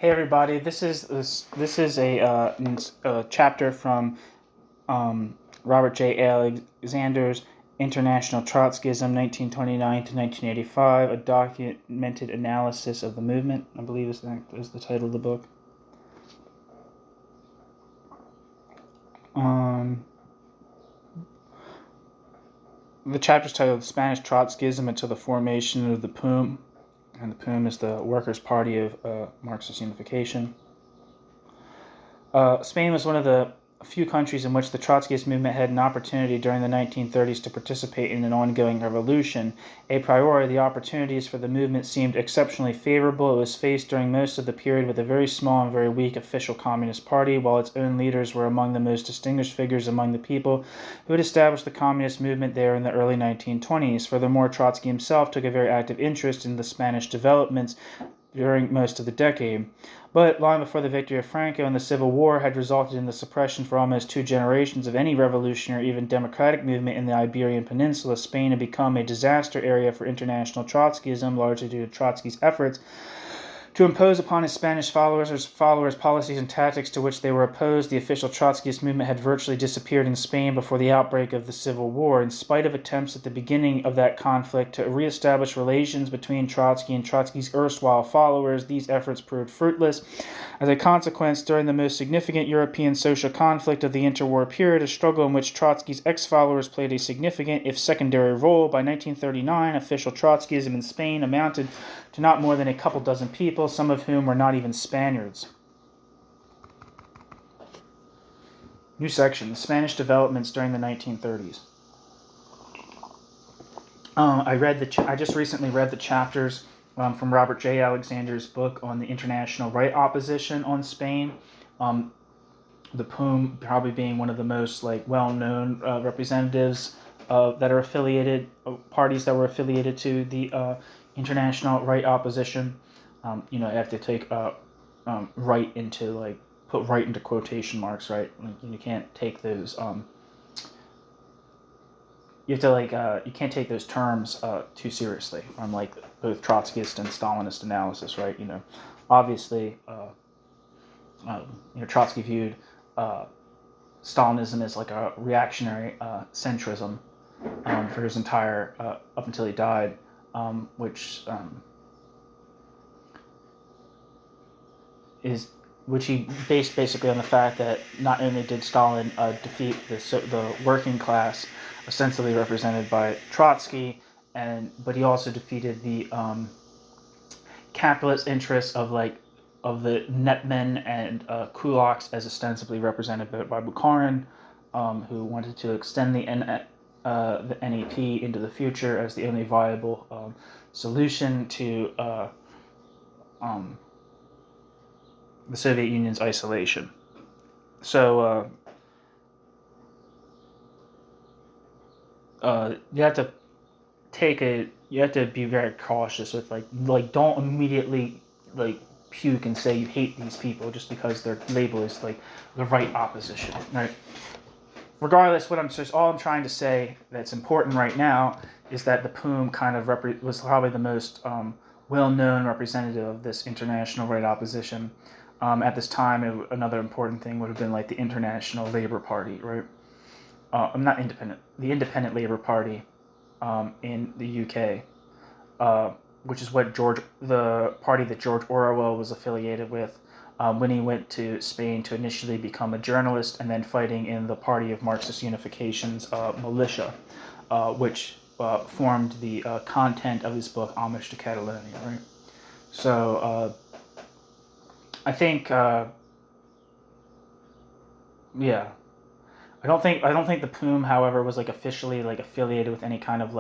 Hey everybody, this is a chapter from Robert J. Alexander's International Trotskyism, 1929 to 1985, a documented analysis of the movement, I believe is the title of the book. The chapter's titled Spanish Trotskyism until the formation of the POUM, and the POUM is the Workers' Party of Marxist Unification. Spain was one of the few countries in which the Trotskyist movement had an opportunity during the 1930s to participate in an ongoing revolution. A priori, the opportunities for the movement seemed exceptionally favorable. It was faced during most of the period with a very small and very weak official Communist Party, while its own leaders were among the most distinguished figures among the people who had established the Communist movement there in the early 1920s. Furthermore, Trotsky himself took a very active interest in the Spanish developments during most of the decade. But long before the victory of Franco and the Civil War had resulted in the suppression for almost 2 generations of any revolutionary or even democratic movement in the Iberian Peninsula, Spain had become a disaster area for international Trotskyism, largely due to Trotsky's efforts to impose upon his Spanish followers policies and tactics to which they were opposed. The official Trotskyist movement had virtually disappeared in Spain before the outbreak of the Civil War. In spite of attempts at the beginning of that conflict to reestablish relations between Trotsky and Trotsky's erstwhile followers, these efforts proved fruitless. As a consequence, during the most significant European social conflict of the interwar period, a struggle in which Trotsky's ex-followers played a significant, if secondary, role, by 1939, official Trotskyism in Spain amounted to not more than a couple dozen people, some of whom were not even Spaniards. New section: the Spanish developments during the 1930s. I just recently read the chapters from Robert J. Alexander's book on the international right opposition on Spain. The POUM probably being one of the most well-known representatives that are affiliated, parties that were affiliated to the international right opposition. You have to take right into put right into quotation marks, right? You can't take those. You have to you can't take those terms too seriously on both Trotskyist and Stalinist analysis, right? Obviously, Trotsky viewed Stalinism as a reactionary centrism for his entire up until he died, which he based basically on the fact that not only did Stalin defeat the working class, ostensibly represented by Trotsky, but he also defeated the capitalist interests of the netmen and kulaks, as ostensibly represented by Bukharin, who wanted to extend the NEP into the future as the only viable solution to the Soviet Union's isolation. So you have to be very cautious with don't immediately puke and say you hate these people just because their label is the right opposition, right? Regardless, all I'm trying to say that's important right now is that the POUM kind of was probably the most well-known representative of this international right opposition. At this time, another important thing would have been the International Labour Party, right? Not independent. The Independent Labour Party in the UK, which is the party that George Orwell was affiliated with when he went to Spain to initially become a journalist and then fighting in the Party of Marxist Unification's militia, which formed the content of his book Homage to Catalonia, right? So I think, I don't think the POUM, however, was officially affiliated with any kind of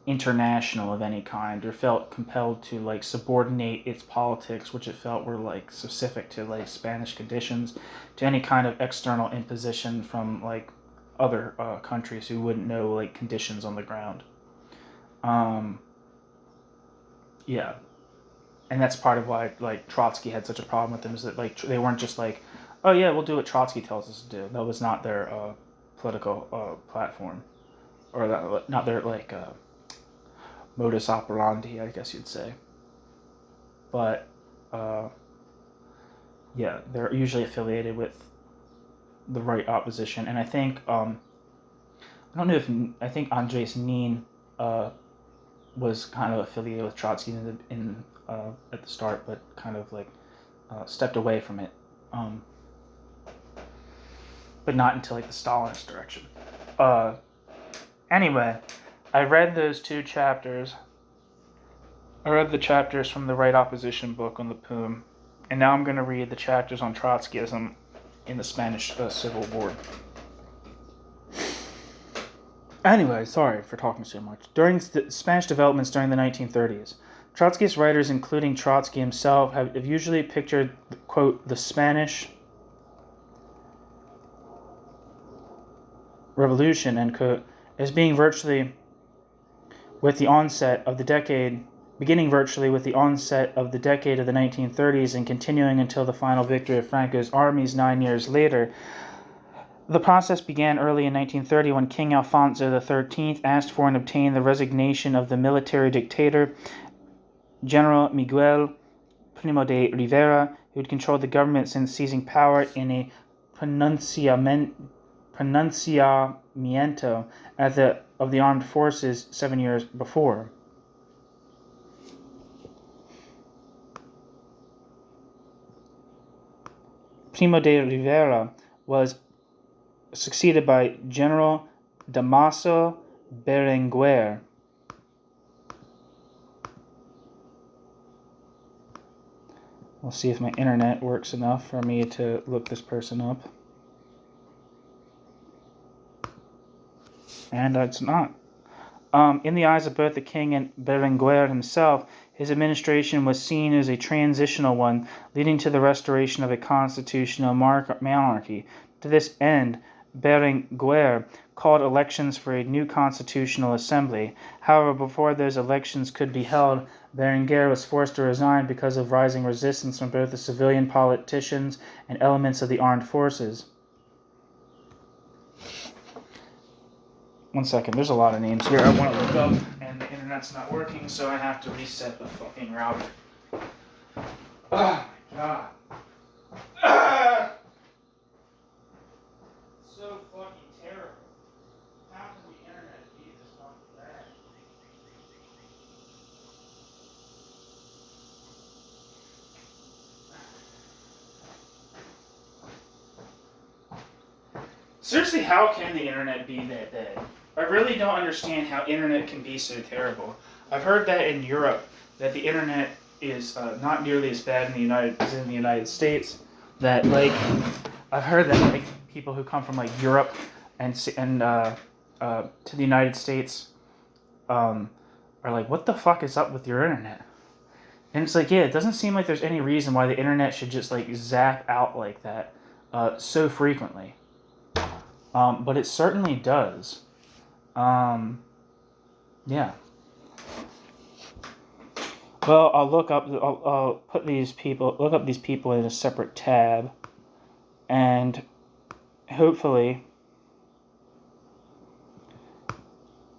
international of any kind, or felt compelled to subordinate its politics, which it felt were specific to Spanish conditions, to any kind of external imposition from other countries who wouldn't know conditions on the ground. And that's part of why Trotsky had such a problem with them, is that they weren't just oh yeah, we'll do what Trotsky tells us to do. That was not their political platform, or not their modus operandi, I guess you'd say. But they're usually affiliated with the right opposition. And I think, I think Andres Nin was kind of affiliated with Trotsky at the start, but kind of like stepped away from it. But not until like the Stalinist direction. Anyway, I read those 2 chapters. I read the chapters from the Right Opposition book on the POUM, and now I'm going to read the chapters on Trotskyism in the Spanish Civil War. Anyway, sorry for talking so much. During the Spanish developments during the 1930s, Trotskyist writers, including Trotsky himself, have usually pictured, quote, the Spanish Revolution, end quote, as being beginning virtually with the onset of the decade of the 1930s and continuing until the final victory of Franco's armies 9 years later. The process began early in 1930 when King Alfonso XIII asked for and obtained the resignation of the military dictator General Miguel Primo de Rivera, who had controlled the government since seizing power in a pronunciamiento of the armed forces 7 years before. Primo de Rivera was succeeded by General Damaso Berenguer. We'll see if my internet works enough for me to look this person up. And it's not. In the eyes of both the king and Berenguer himself, his administration was seen as a transitional one, leading to the restoration of a constitutional monarchy. To this end, Berenguer called elections for a new constitutional assembly. However, before those elections could be held, Berenguer was forced to resign because of rising resistance from both the civilian politicians and elements of the armed forces. One second, there's a lot of names here I want to look up, and the internet's not working, so I have to reset the fucking router. Oh my god. Ah! So fucking terrible. How can the internet be this fucking bad? Seriously, how can the internet be that bad? I really don't understand how internet can be so terrible. I've heard that in Europe, that the internet is not nearly as bad as in the United States. That I've heard that people who come from Europe and to the United States are like, what the fuck is up with your internet? And it's it doesn't seem like there's any reason why the internet should just zap out like that so frequently. But it certainly does. Yeah. Well, I'll put look up these people in a separate tab, and hopefully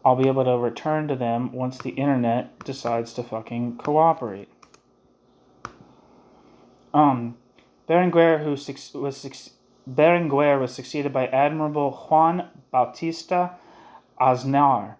I'll be able to return to them once the internet decides to fucking cooperate. Berenguer was succeeded by Admiral Juan Bautista Aznar,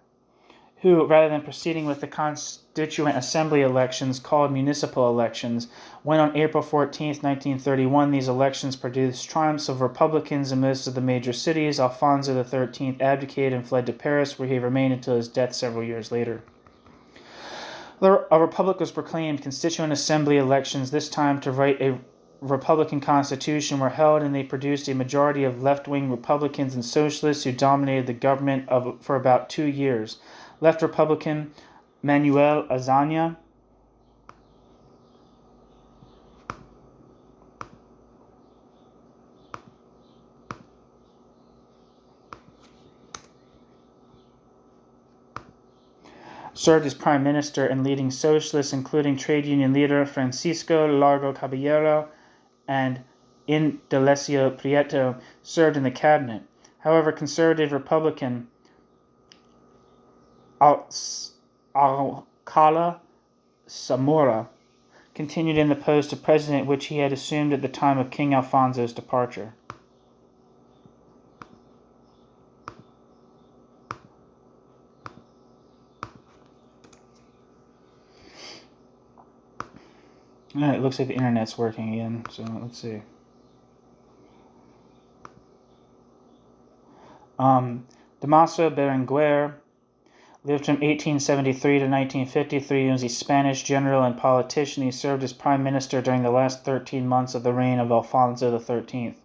who, rather than proceeding with the Constituent Assembly elections called municipal elections, when on April 14, 1931, these elections produced triumphs of Republicans in most of the major cities, Alfonso XIII abdicated and fled to Paris, where he remained until his death several years later. A republic was proclaimed. Constituent Assembly elections, this time to write a Republican Constitution, were held, and they produced a majority of left-wing Republicans and Socialists who dominated the government for about 2 years. Left Republican Manuel Azaña served as prime minister, and leading socialists, including trade union leader Francisco Largo Caballero and Indalecio Prieto, served in the cabinet. However, conservative Republican Alcala Zamora continued in the post of president, which he had assumed at the time of King Alfonso's departure. It looks like the internet's working again, so let's see. Damaso Berenguer lived from 1873 to 1953 and was a Spanish general and politician. He served as prime minister during the last 13 months of the reign of Alfonso XIII.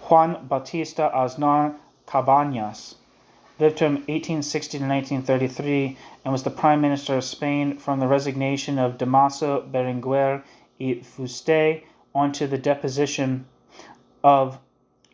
Juan Bautista Aznar Cabañas lived from 1860 to 1933 and was the Prime Minister of Spain from the resignation of Damaso Berenguer y Fuste onto the deposition of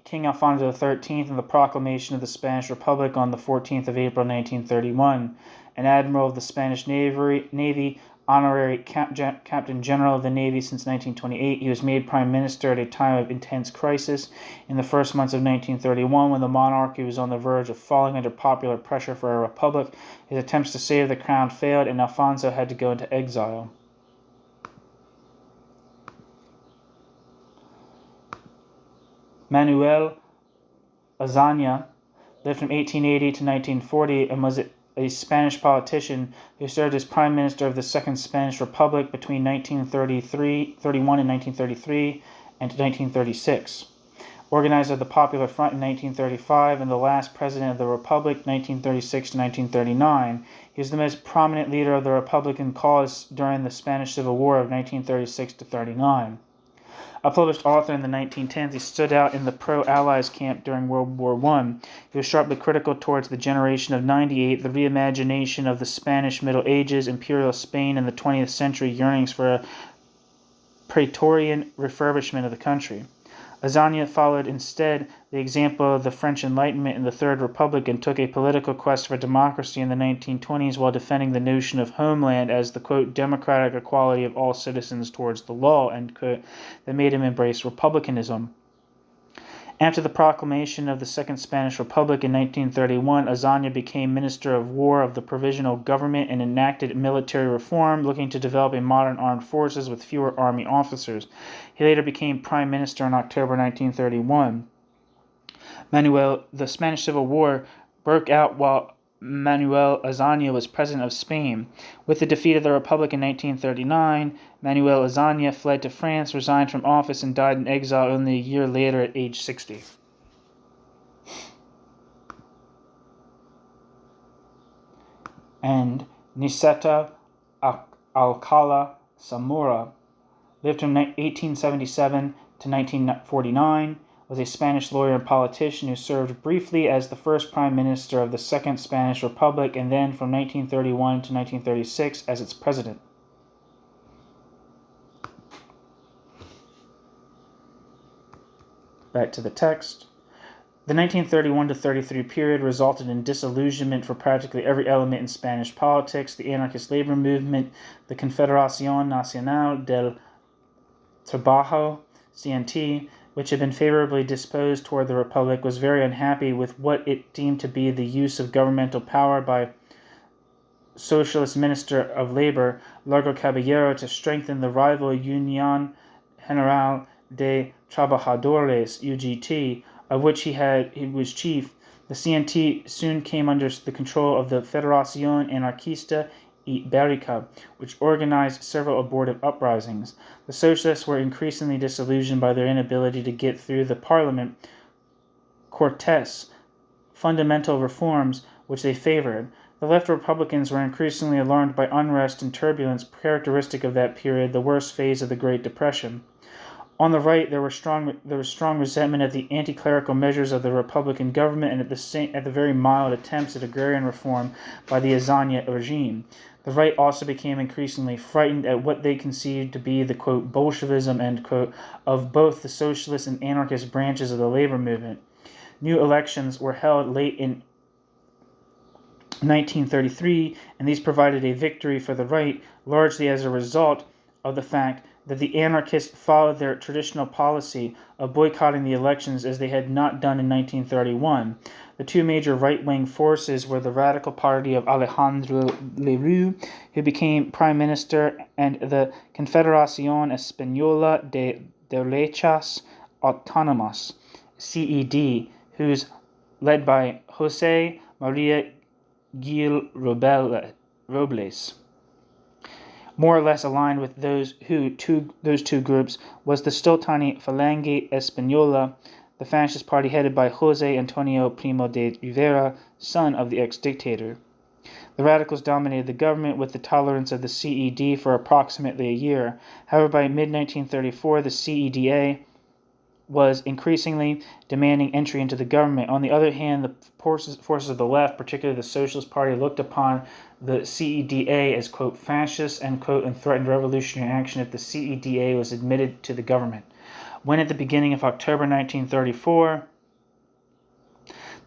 King Alfonso XIII and the proclamation of the Spanish Republic on the 14th of April 1931. An admiral of the Spanish Navy, honorary Captain General of the Navy since 1928, he was made Prime Minister at a time of intense crisis in the first months of 1931 when the monarchy was on the verge of falling under popular pressure for a republic. His attempts to save the crown failed and Alfonso had to go into exile. Manuel Azaña lived from 1880 to 1940 and was a Spanish politician who served as Prime Minister of the Second Spanish Republic between 1931 and 1933 and to 1936. Organizer of the Popular Front in 1935 and the last President of the Republic 1936 to 1939, he was the most prominent leader of the Republican cause during the Spanish Civil War of 1936 to 39. A published author in the 1910s, he stood out in the pro-Allies camp during World War I. He was sharply critical towards the generation of 98, the reimagination of the Spanish Middle Ages, imperial Spain in the 20th century yearnings for a Praetorian refurbishment of the country. Azaña followed instead the example of the French Enlightenment in the Third Republic and took a political quest for democracy in the 1920s while defending the notion of homeland as the, quote, democratic equality of all citizens towards the law, end quote, that made him embrace republicanism. After the proclamation of the Second Spanish Republic in 1931, Azaña became Minister of War of the Provisional Government and enacted military reform, looking to develop a modern armed forces with fewer army officers. He later became Prime Minister in October 1931. The Spanish Civil War broke out while Manuel Azaña was president of Spain. With the defeat of the Republic in 1939, Manuel Azaña fled to France, resigned from office, and died in exile only a year later at age 60. And Niceta Alcala Zamora lived from 1877 to 1949, was a Spanish lawyer and politician who served briefly as the first Prime Minister of the Second Spanish Republic and then from 1931 to 1936 as its president. Back to the text. The 1931 to 33 period resulted in disillusionment for practically every element in Spanish politics. The anarchist labor movement, the Confederación Nacional del Trabajo, CNT, which had been favorably disposed toward the Republic, was very unhappy with what it deemed to be the use of governmental power by Socialist Minister of Labor, Largo Caballero, to strengthen the rival Unión General de Trabajadores, UGT, of which he was chief. The CNT soon came under the control of the Federación Anarquista Ibérica, which organized several abortive uprisings. The socialists were increasingly disillusioned by their inability to get through the parliament Cortes fundamental reforms which they favored. The left Republicans were increasingly alarmed by unrest and turbulence characteristic of that period, the worst phase of the Great Depression. On the right, there was strong resentment at the anti-clerical measures of the Republican government and at the very mild attempts at agrarian reform by the Azaña regime. The right also became increasingly frightened at what they conceived to be the, quote, Bolshevism, end quote, of both the socialist and anarchist branches of the labor movement. New elections were held late in 1933, and these provided a victory for the right, largely as a result of the fact that the anarchists followed their traditional policy of boycotting the elections as they had not done in 1931. The two major right-wing forces were the Radical Party of Alejandro Lerroux, who became prime minister, and the Confederación Española de Derechas Autónomas, CED, who's led by José María Gil Robles. More or less aligned with those two groups was the still tiny Falange Española, the fascist party headed by José Antonio Primo de Rivera, son of the ex-dictator. The radicals dominated the government with the tolerance of the CED for approximately a year. However, by mid-1934, the CEDA was increasingly demanding entry into the government. On the other hand, the forces of the left, particularly the Socialist Party, looked upon the CEDA as, quote, fascist, end quote, and threatened revolutionary action if the CEDA was admitted to the government. When at the beginning of October 1934,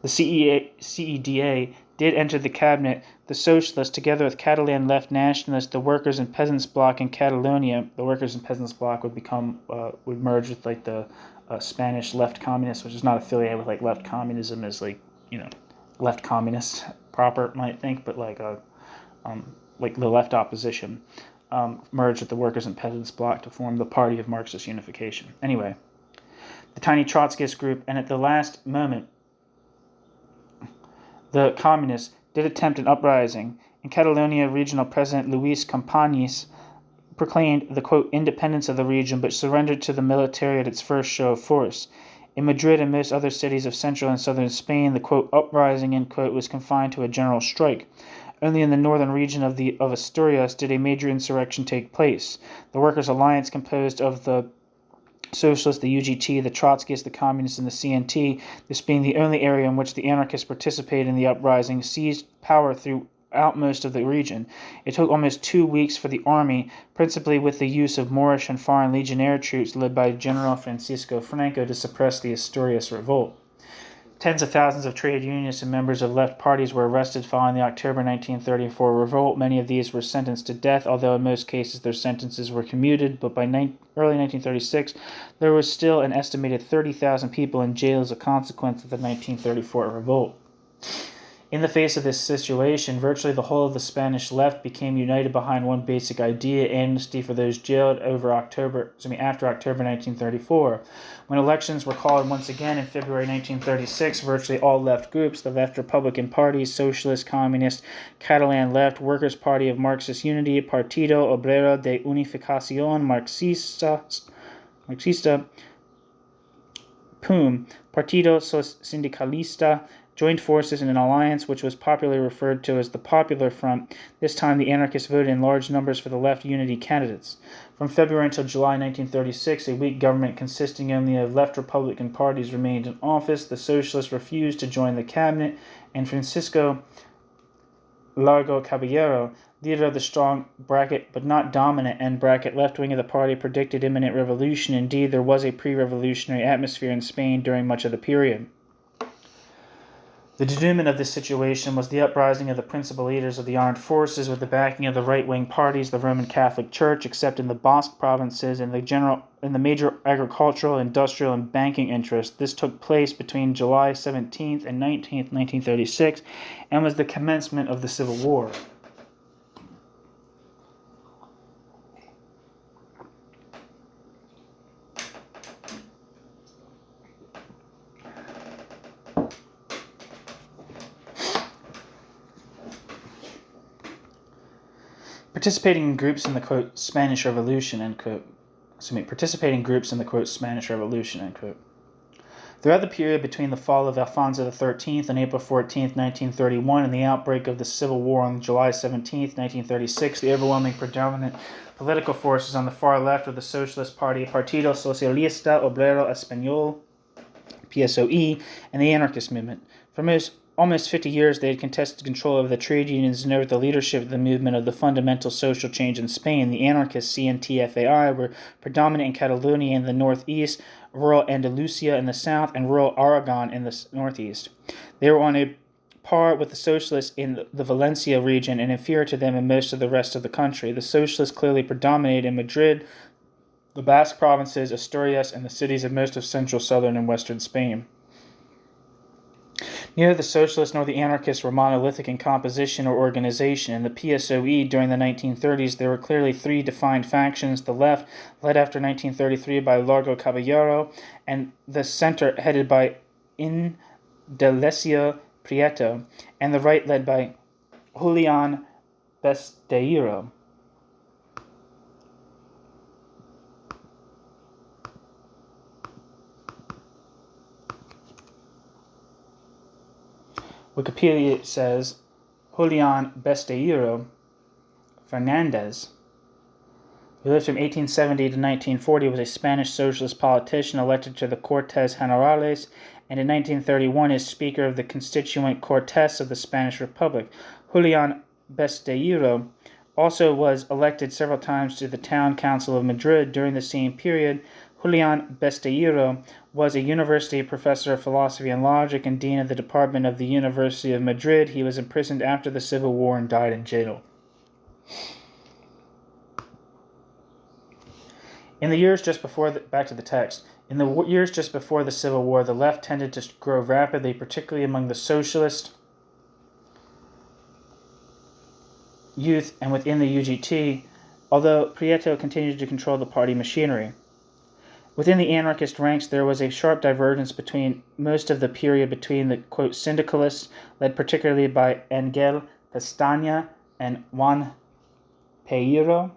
the CEDA did enter the cabinet, the Socialists, together with Catalan left nationalists, the Workers and Peasants Bloc in Catalonia, the Workers and Peasants Bloc would merge with like the Spanish left communists, which is not affiliated with like left communism as left communists proper might think, but like the left opposition. Merged with the Workers and Peasants Bloc to form the Party of Marxist Unification. Anyway, the tiny Trotskyist group, and at the last moment, the communists did attempt an uprising. In Catalonia, regional president Luis Companys proclaimed the, quote, independence of the region, but surrendered to the military at its first show of force. In Madrid and most other cities of central and southern Spain, the, quote, uprising, end quote, was confined to a general strike. Only in the northern region of Asturias did a major insurrection take place. The Workers' Alliance, composed of the Socialists, the UGT, the Trotskyists, the Communists, and the CNT, this being the only area in which the anarchists participated in the uprising, seized power throughout most of the region. It took almost 2 weeks for the army, principally with the use of Moorish and foreign legionnaire troops led by General Francisco Franco, to suppress the Asturias revolt. Tens of thousands of trade unionists and members of left parties were arrested following the October 1934 revolt. Many of these were sentenced to death, although in most cases their sentences were commuted. But by early 1936, there was still an estimated 30,000 people in jail as a consequence of the 1934 revolt. In the face of this situation, virtually the whole of the Spanish left became united behind one basic idea: amnesty for those jailed after October 1934. When elections were called once again in February 1936, virtually all left groups, the left Republican parties, Socialist, Communist, Catalan Left, Workers' Party of Marxist Unity, Partido Obrero de Unificación Marxista, POUM, Partido Sindicalista, joined forces in an alliance which was popularly referred to as the Popular Front. This time the anarchists voted in large numbers for the left unity candidates. From February until July 1936, a weak government consisting only of left Republican parties remained in office. The Socialists refused to join the cabinet, and Francisco Largo Caballero, leader of the strong bracket but not dominant end bracket left wing of the party, predicted imminent revolution. Indeed, there was a pre-revolutionary atmosphere in Spain during much of the period. The denouement of this situation was the uprising of the principal leaders of the armed forces with the backing of the right-wing parties, the Roman Catholic Church, except in the Basque provinces, and the major agricultural, industrial, and banking interests. This took place between July 17th and 19th, 1936, and was the commencement of the Civil War. Participating in groups in the, quote, Spanish Revolution, end quote. Participating groups in the, quote, Spanish Revolution, end quote. Throughout the period between the fall of Alfonso XIII on April 14, 1931, and the outbreak of the Civil War on July 17, 1936, the overwhelming predominant political forces on the far left were the Socialist Party, Partido Socialista Obrero Español, PSUC, and the anarchist movement. For almost 50 years, they had contested control over the trade unions and over the leadership of the movement of the fundamental social change in Spain. The anarchists, CNT-FAI, were predominant in Catalonia in the northeast, rural Andalusia in the south, and rural Aragon in the northeast. They were on a par with the socialists in the Valencia region and inferior to them in most of the rest of the country. The socialists clearly predominated in Madrid, the Basque provinces, Asturias, and the cities of most of central, southern, and western Spain. Neither the socialists nor the anarchists were monolithic in composition or organization. In the PSOE during the 1930s, there were clearly three defined factions: the left, led after 1933 by Largo Caballero, and the center, headed by Indalecio Prieto, and the right, led by Julián Besteiro. Wikipedia says Julián Besteiro Fernández, who lived from 1870 to 1940, was a Spanish socialist politician elected to the Cortes Generales, and in 1931 is Speaker of the Constituent Cortes of the Spanish Republic. Julián Besteiro also was elected several times to the Town Council of Madrid during the same period. Julián Besteiro was a university professor of philosophy and logic and dean of the Department of the University of Madrid. He was imprisoned after the Civil War and died in jail. In the years just before back to the text. In the years just before the Civil War, the left tended to grow rapidly, particularly among the socialist youth and within the UGT, although Prieto continued to control the party machinery. Within the anarchist ranks, there was a sharp divergence between most of the period between the, quote, syndicalists, led particularly by Angel Pestaña and Juan Pereiro,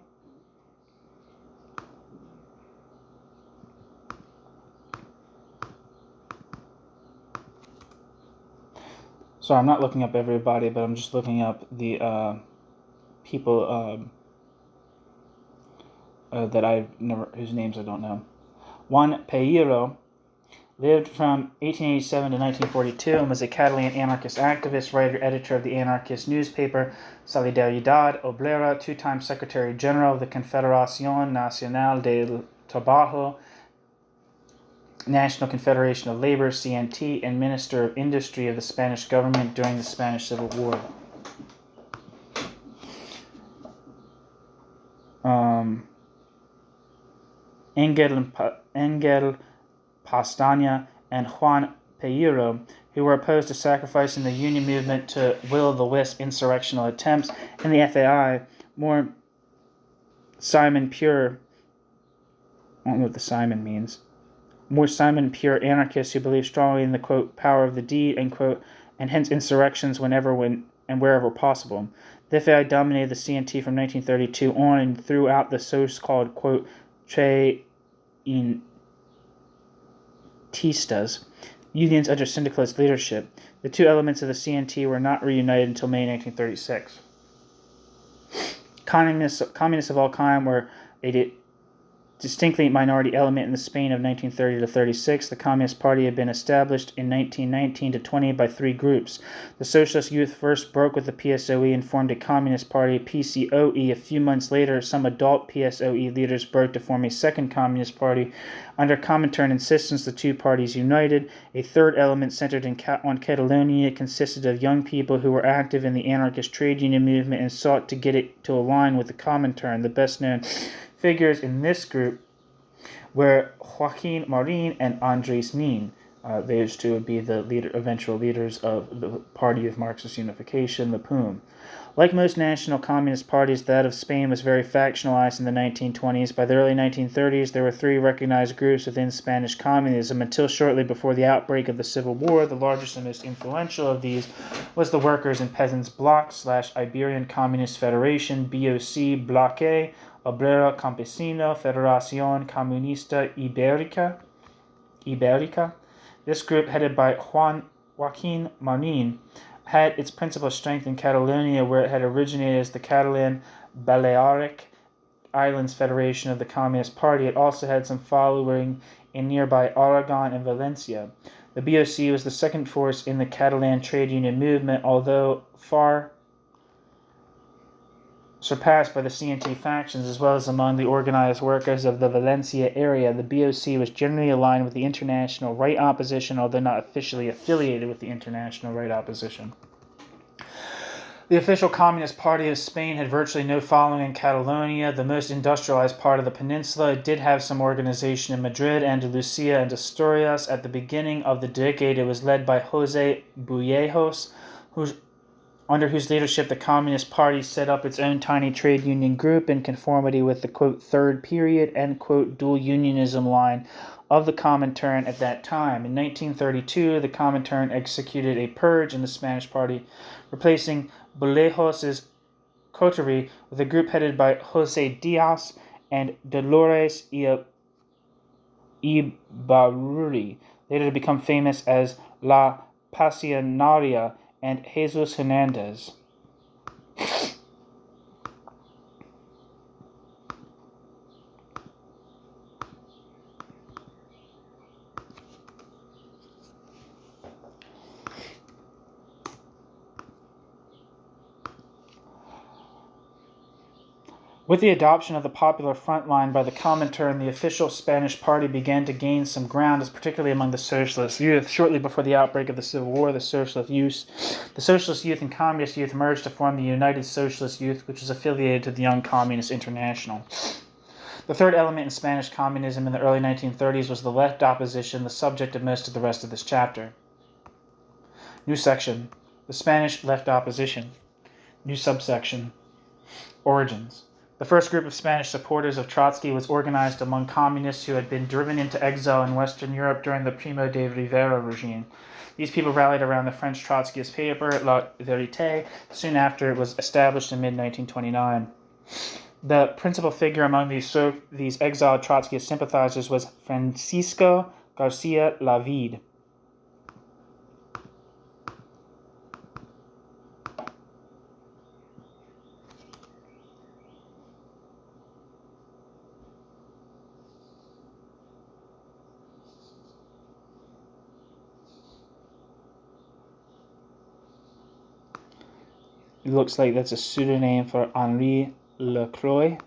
sorry, I'm not looking up everybody, but I'm just looking up the people that I've never, whose names I don't know. Juan Pereiro lived from 1887 to 1942 and was a Catalan anarchist activist, writer, editor of the anarchist newspaper Solidaridad Obrera, two-time Secretary General of the Confederación Nacional del Trabajo, National Confederation of Labor, CNT, and Minister of Industry of the Spanish government during the Spanish Civil War. Angel Pestaña and Juan Pereiro, who were opposed to sacrificing the union movement to will-o'-the-wisp insurrectional attempts, and the FAI, more Simon Pure, I don't know what the Simon means, more Simon Pure anarchists who believe strongly in the, quote, power of the deed, and, quote, and hence insurrections whenever, when, and wherever possible. The FAI dominated the CNT from 1932 on and throughout the so-called, quote, Trotskyistas, unions under syndicalist leadership. The two elements of the CNT were not reunited until May 1936. Communists of all kinds were a distinctly minority element in the Spain of 1930 to 36. The Communist Party had been established in 1919 to 20 by three groups. The Socialist Youth first broke with the PSOE and formed a Communist Party, PCOE. A few months later, some adult PSOE leaders broke to form a second Communist Party. Under Comintern insistence, the two parties united. A third element centered on Catalonia consisted of young people who were active in the anarchist trade union movement and sought to get it to align with the Comintern. The best-known figures in this group were Joaquín, Maurín, and Andreu. Those two would be the eventual leaders of the Party of Marxist Unification, the POUM. Like most national communist parties, that of Spain was very factionalized in the 1920s. By the early 1930s, there were three recognized groups within Spanish communism. Until shortly before the outbreak of the Civil War, the largest and most influential of these was the Workers and Peasants Bloc / Iberian Communist Federation, PSUC, Bloc A, Obrero Campesino, Federación Comunista Ibérica. This group, headed by Joaquín Maurín, had its principal strength in Catalonia, where it had originated as the Catalan Balearic Islands Federation of the Communist Party. It also had some following in nearby Aragon and Valencia. The BOC was the second force in the Catalan trade union movement, although far surpassed by the CNT factions as well as among the organized workers of the Valencia area. The BOC was generally aligned with the International Right Opposition, although not officially affiliated with the International Right Opposition. The official Communist Party of Spain had virtually no following in Catalonia, the most industrialized part of the peninsula. It did have some organization in Madrid, Andalusia, and Asturias. At the beginning of the decade, it was led by José Bullejos, under whose leadership the Communist Party set up its own tiny trade union group in conformity with the, quote, third period, end quote, dual unionism line of the Comintern at that time. In 1932, the Comintern executed a purge in the Spanish Party, replacing Bullejos' coterie with a group headed by José Diaz and Dolores Ibarruri, later to become famous as La Pasionaria, and Jesus Hernandez. With the adoption of the Popular Front line by the Comintern, the official Spanish party began to gain some ground, particularly among the Socialist youth. Shortly before the outbreak of the Civil War, the Socialist youth and Communist youth merged to form the United Socialist Youth, which was affiliated to the Young Communist International. The third element in Spanish communism in the early 1930s was the left opposition, the subject of most of the rest of this chapter. New section: the Spanish left opposition. New subsection: origins. The first group of Spanish supporters of Trotsky was organized among communists who had been driven into exile in Western Europe during the Primo de Rivera regime. These people rallied around the French Trotskyist paper, La Vérité, soon after it was established in mid-1929. The principal figure among these exiled Trotskyist sympathizers was Francisco García Lavide. It looks like that's a pseudonym for Henri Lacroix.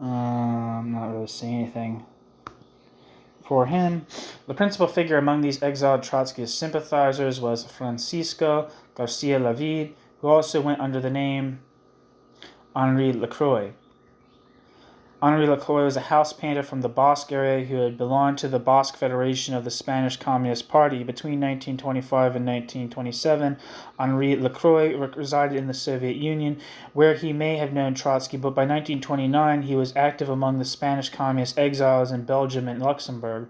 I'm not really seeing anything for him. The principal figure among these exiled Trotskyist sympathizers was Francisco García Lavide, who also went under the name Henri Lacroix. Henri Lacroix was a house painter from the Basque area who had belonged to the Basque Federation of the Spanish Communist Party. Between 1925 and 1927, Henri Lacroix resided in the Soviet Union, where he may have known Trotsky, but by 1929 he was active among the Spanish Communist exiles in Belgium and Luxembourg.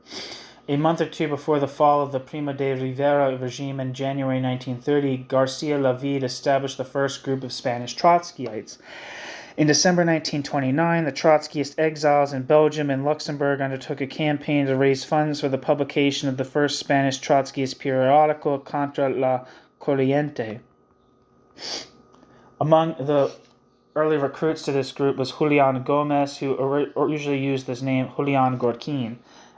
A month or two before the fall of the Primo de Rivera regime in January 1930, García Lavide established the first group of Spanish Trotskyites. In December 1929, the Trotskyist exiles in Belgium and Luxembourg undertook a campaign to raise funds for the publication of the first Spanish Trotskyist periodical, Contra la Corriente. Among the early recruits to this group was Julian Gomez, who usually used this name Julian Joaquín.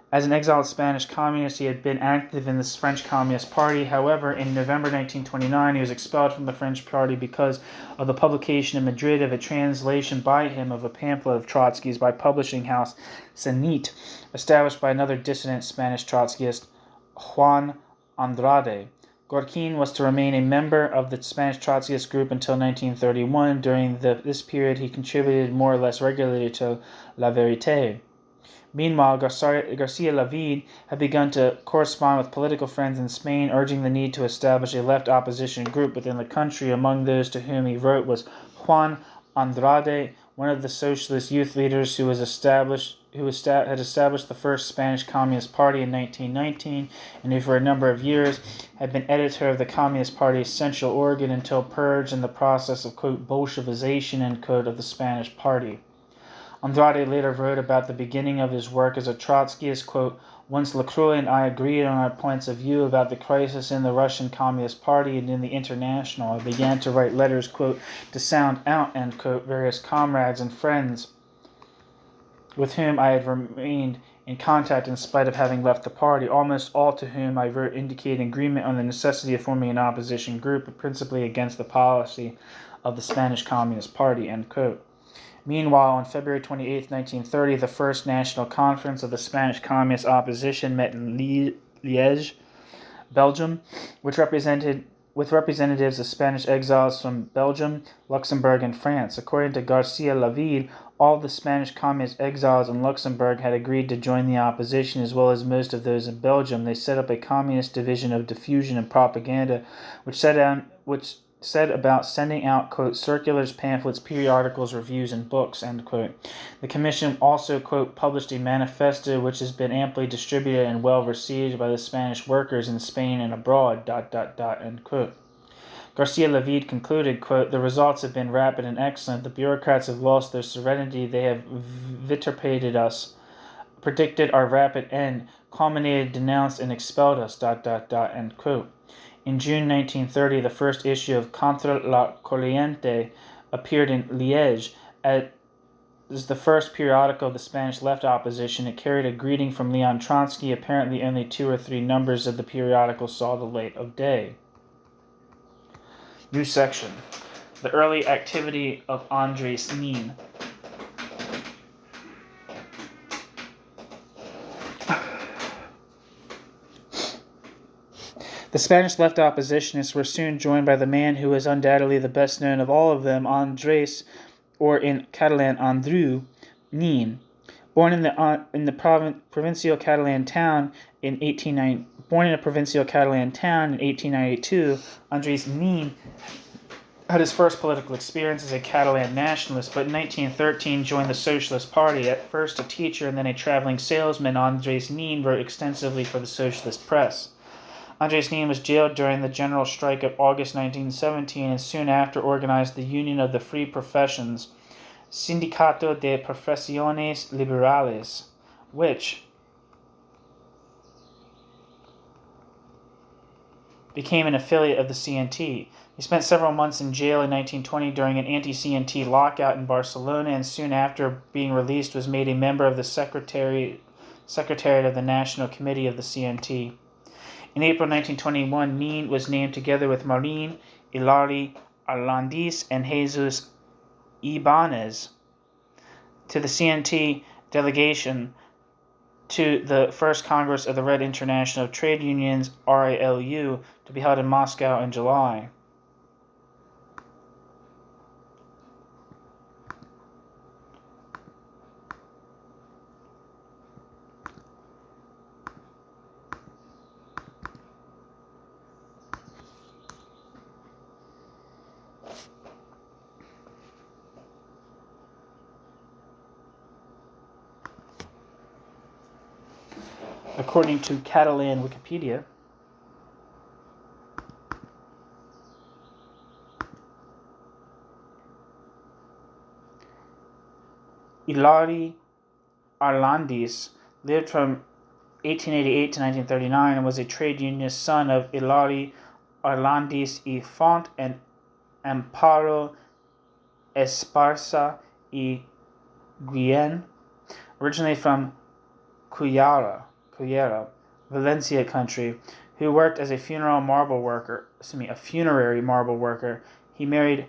As an exiled Spanish communist, he had been active in the French Communist Party. However, in November 1929, he was expelled from the French Party because of the publication in Madrid of a translation by him of a pamphlet of Trotsky's by publishing house Zenit, established by another dissident Spanish Trotskyist, Juan Andrade. Joaquín was to remain a member of the Spanish Trotskyist group until 1931. During this period, he contributed more or less regularly to La Vérité. Meanwhile, García Lavide had begun to correspond with political friends in Spain, urging the need to establish a left opposition group within the country. Among those to whom he wrote was Juan Andrade, one of the socialist youth leaders who had established the first Spanish Communist Party in 1919, and who for a number of years had been editor of the Communist Party's central organ until purged in the process of, quote, Bolshevization, end quote, of the Spanish Party. Andrade later wrote about the beginning of his work as a Trotskyist, quote, once Lacroix and I agreed on our points of view about the crisis in the Russian Communist Party and in the International, I began to write letters, quote, to sound out, end quote, various comrades and friends with whom I had remained in contact in spite of having left the party, almost all to whom I wrote indicating agreement on the necessity of forming an opposition group, but principally against the policy of the Spanish Communist Party, end quote. Meanwhile, on February 28, 1930, the First National Conference of the Spanish Communist Opposition met in Liège, Belgium, with representatives of Spanish exiles from Belgium, Luxembourg, and France. According to Garcia Lavide, all the Spanish communist exiles in Luxembourg had agreed to join the opposition, as well as most of those in Belgium. They set up a communist division of diffusion and propaganda, which said about sending out, quote, circulars, pamphlets, periodicals, reviews, and books, end quote. The commission also, quote, published a manifesto which has been amply distributed and well received by the Spanish workers in Spain and abroad, end quote. Garcia Lavide concluded, quote, the results have been rapid and excellent. The bureaucrats have lost their serenity. They have vituperated us, predicted our rapid end, culminated, denounced, and expelled us, end quote. In June 1930, the first issue of Contra la Corriente appeared in Liège. As the first periodical of the Spanish left opposition, it carried a greeting from Leon Trotsky. Apparently, only 2 or 3 numbers of the periodical saw the light of day. New section. The early activity of Andre's Nin. The Spanish left oppositionists were soon joined by the man who was undoubtedly the best known of all of them, Andrés, or in Catalan, Andreu, Nin. Born in a provincial Catalan town in 1892, Andrés Nin had his first political experience as a Catalan nationalist, but in 1913 joined the Socialist Party. At first a teacher and then a traveling salesman, Andrés Nin wrote extensively for the Socialist press. Andrés Nin was jailed during the general strike of August 1917 and soon after organized the Union of the Free Professions, Sindicato de Profesiones Liberales, which became an affiliate of the CNT. He spent several months in jail in 1920 during an anti-CNT lockout in Barcelona, and soon after being released was made a member of the Secretariat of the National Committee of the CNT. In April 1921, Nin was named together with Maurín, Hilari Arlandis, and Jesus Ibanez to the CNT delegation to the First Congress of the Red International of Trade Unions, RALU, to be held in Moscow in July. According to Catalan Wikipedia, Hilari Arlandis lived from 1888 to 1939 and was a trade unionist son of Hilari Arlandis y Font and Amparo Esparza y Guillen, originally from Cullera, Valencian Country, who worked as a funerary marble worker. He married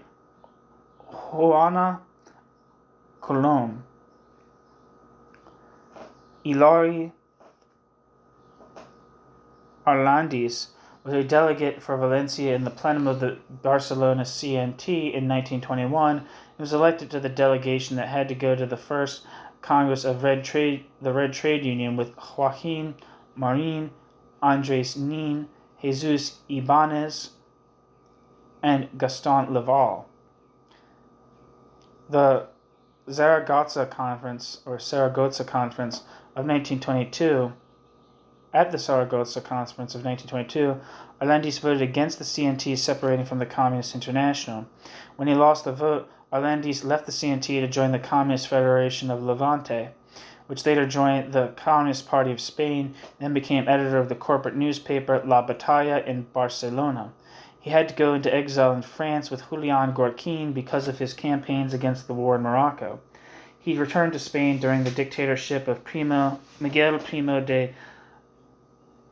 Juana Colom. Hilari Arlandis was a delegate for Valencia in the plenum of the Barcelona CNT in 1921 and was elected to the delegation that had to go to the first Congress of the Red Trade Union with Joaquín, Maurín, Andrés Nin, Jesus Ibanez, and Gaston Laval. The Zaragoza Conference of 1922, at the Zaragoza Conference of 1922, Arlandis voted against the CNT separating from the Communist International. When he lost the vote, Arlandis left the CNT to join the Communist Federation of Levante, which later joined the Communist Party of Spain, and then became editor of the corporate newspaper La Batalla in Barcelona. He had to go into exile in France with Julian Joaquín because of his campaigns against the war in Morocco. He returned to Spain during the dictatorship of Miguel Primo de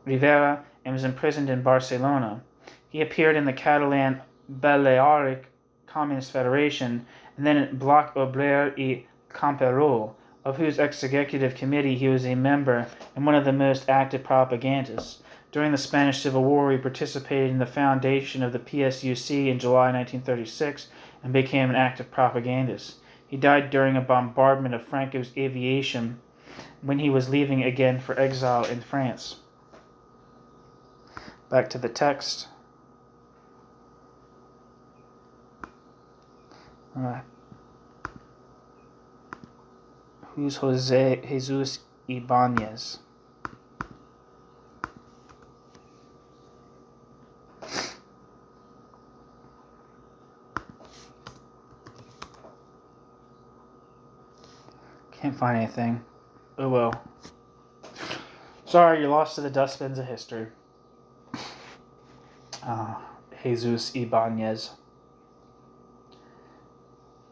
Rivera and was imprisoned in Barcelona. He appeared in the Catalan Balearic Communist Federation and then in Bloc Obreros A, of whose executive committee he was a member and one of the most active propagandists. During the Spanish Civil War, he participated in the foundation of the PSUC in July 1936 and became an active propagandist. He died during a bombardment of Franco's aviation when he was leaving again for exile in France. Back to the text. Who's Jesus Ibanez? Can't find anything. Oh well. Sorry, you're lost to the dustbins of history. Jesus Ibanez.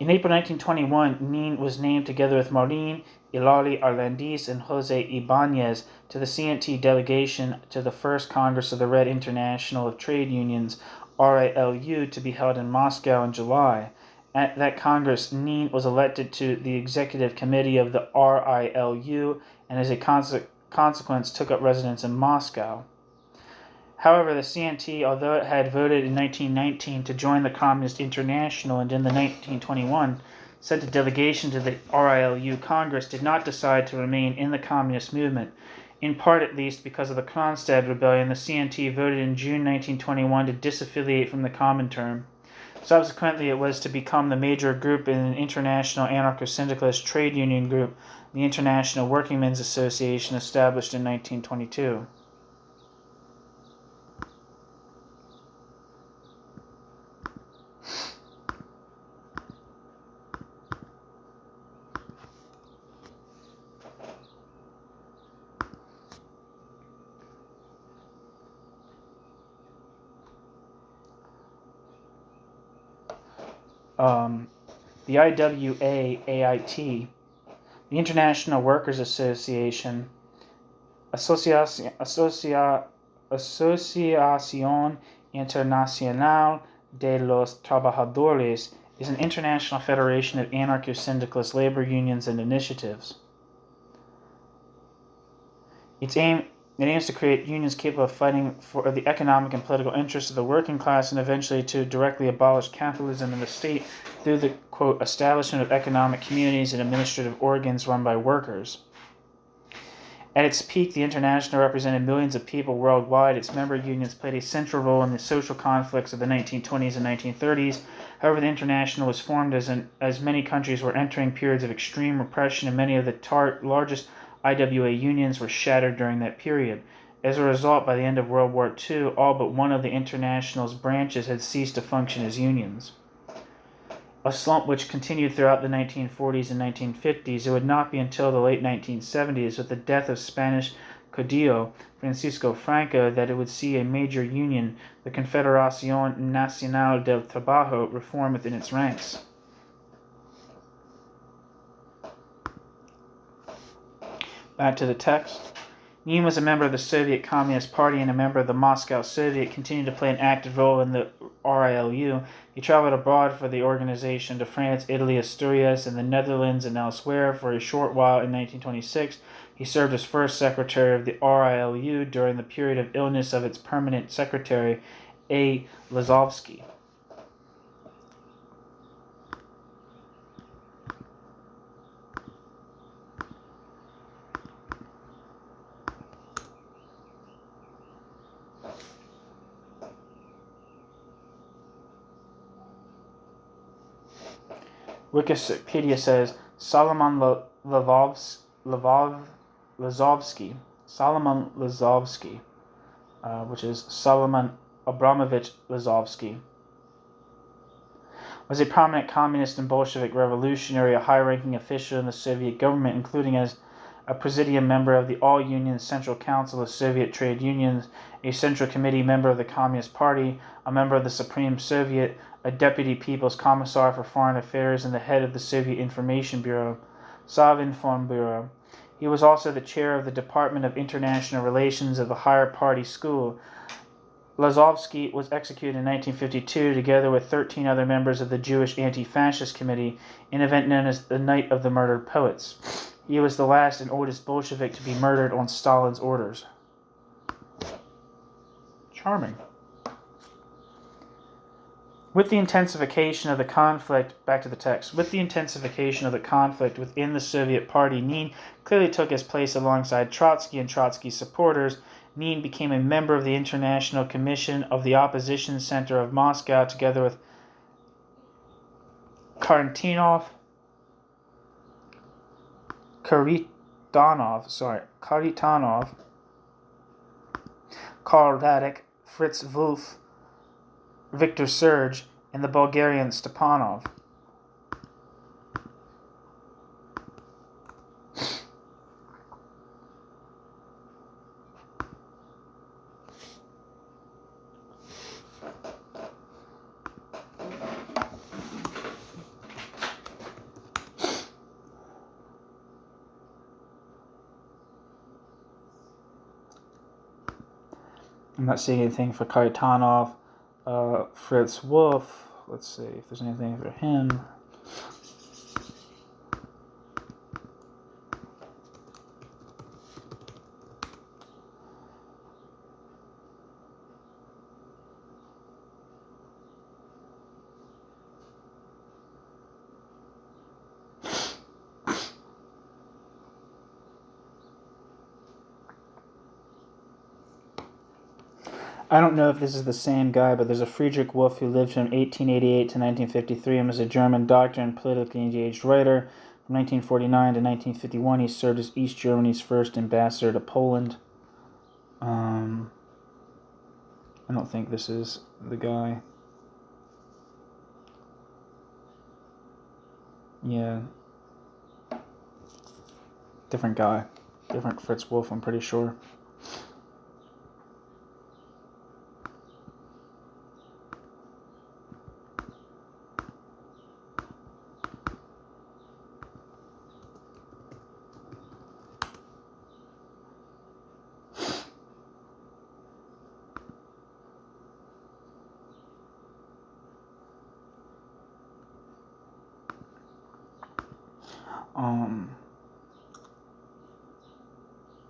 In April 1921, Nin was named together with Maurín, Hilary Arlandis, and Jose Ibanez to the CNT delegation to the First Congress of the Red International of Trade Unions, RILU, to be held in Moscow in July. At that Congress, Nin was elected to the executive committee of the RILU and as a consequence took up residence in Moscow. However, the CNT, although it had voted in 1919 to join the Communist International and in the 1921 sent a delegation to the RILU Congress, did not decide to remain in the communist movement. In part, at least, because of the Kronstadt Rebellion, the CNT voted in June 1921 to disaffiliate from the Comintern. Subsequently, it was to become the major group in an international anarcho-syndicalist trade union group, the International Workingmen's Association, established in 1922. The IWA-AIT, the International Workers Association, Asociación Internacional de los Trabajadores, is an international federation of anarcho-syndicalist labor unions and initiatives. It aims to create unions capable of fighting for the economic and political interests of the working class and eventually to directly abolish capitalism in the state through the, quote, establishment of economic communities and administrative organs run by workers. At its peak, the International represented millions of people worldwide. Its member unions played a central role in the social conflicts of the 1920s and 1930s. However, the International was formed as many countries were entering periods of extreme repression, and many of the largest IWA unions were shattered during that period. As a result, by the end of World War II, all but one of the International's branches had ceased to function as unions. A slump which continued throughout the 1940s and 1950s. It would not be until the late 1970s, with the death of Spanish caudillo Francisco Franco, that it would see a major union, the Confederación Nacional del Trabajo, reform within its ranks. Back to the text. Nin was a member of the Soviet Communist Party and a member of the Moscow Soviet, continued to play an active role in the RILU. He traveled abroad for the organization to France, Italy, Asturias, and the Netherlands and elsewhere. For a short while in 1926, he served as first secretary of the RILU during the period of illness of its permanent secretary, A. Lazovsky. Wikipedia says Solomon Lazovsky, which is Solomon Abramovich Lazovsky, was a prominent communist and Bolshevik revolutionary, a high-ranking official in the Soviet government, including as a presidium member of the All-Union Central Council of Soviet Trade Unions, a Central Committee member of the Communist Party, a member of the Supreme Soviet, a deputy People's Commissar for Foreign Affairs, and the head of the Soviet Information Bureau. Sovnformbureau. He was also the chair of the Department of International Relations of the Higher Party School. Lazovsky was executed in 1952 together with 13 other members of the Jewish Anti-Fascist Committee in an event known as the Night of the Murdered Poets. He was the last and oldest Bolshevik to be murdered on Stalin's orders. Charming. With the intensification of the conflict, back to the text, with the intensification of the conflict within the Soviet Party, Nin clearly took his place alongside Trotsky and Trotsky's supporters. Nin became a member of the International Commission of the Opposition Center of Moscow together with Kharitonov, Karl Radek, Fritz Wolf, Victor Serge, and the Bulgarian Stepanov. I'm not seeing anything for Kharitonov. Fritz Wolf. Let's see if there's anything for him. I don't know if this is the same guy, but there's a Friedrich Wolff who lived from 1888 to 1953 and was a German doctor and politically engaged writer. From 1949 to 1951, he served as East Germany's first ambassador to Poland. I don't think this is the guy. Yeah. Different guy. Different Fritz Wolff, I'm pretty sure.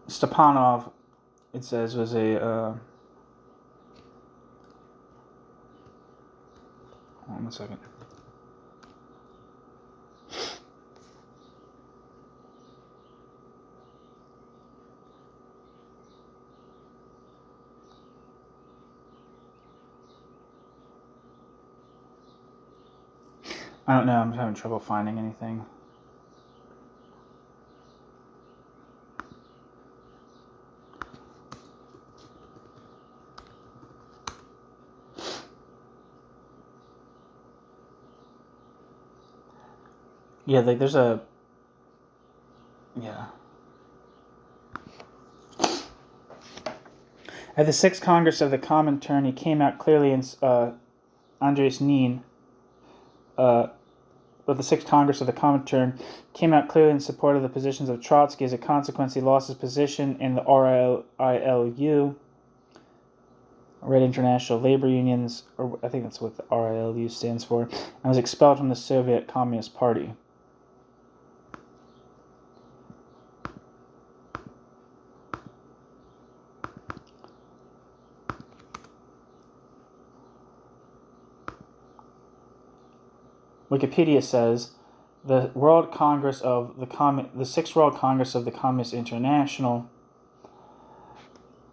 Stepanov, it says, was a, hold on a second. I don't know, I'm having trouble finding anything. Yeah, like there's a... Yeah. At the 6th Congress of the Comintern, he came out clearly in... Andreas Nin... but the 6th Congress of the Comintern came out clearly in support of the positions of Trotsky. As a consequence, he lost his position in the RILU, Red International Labor Unions, or I think that's what the RILU stands for, and was expelled from the Soviet Communist Party. Wikipedia says the World Congress of the 6th World Congress of the Communist International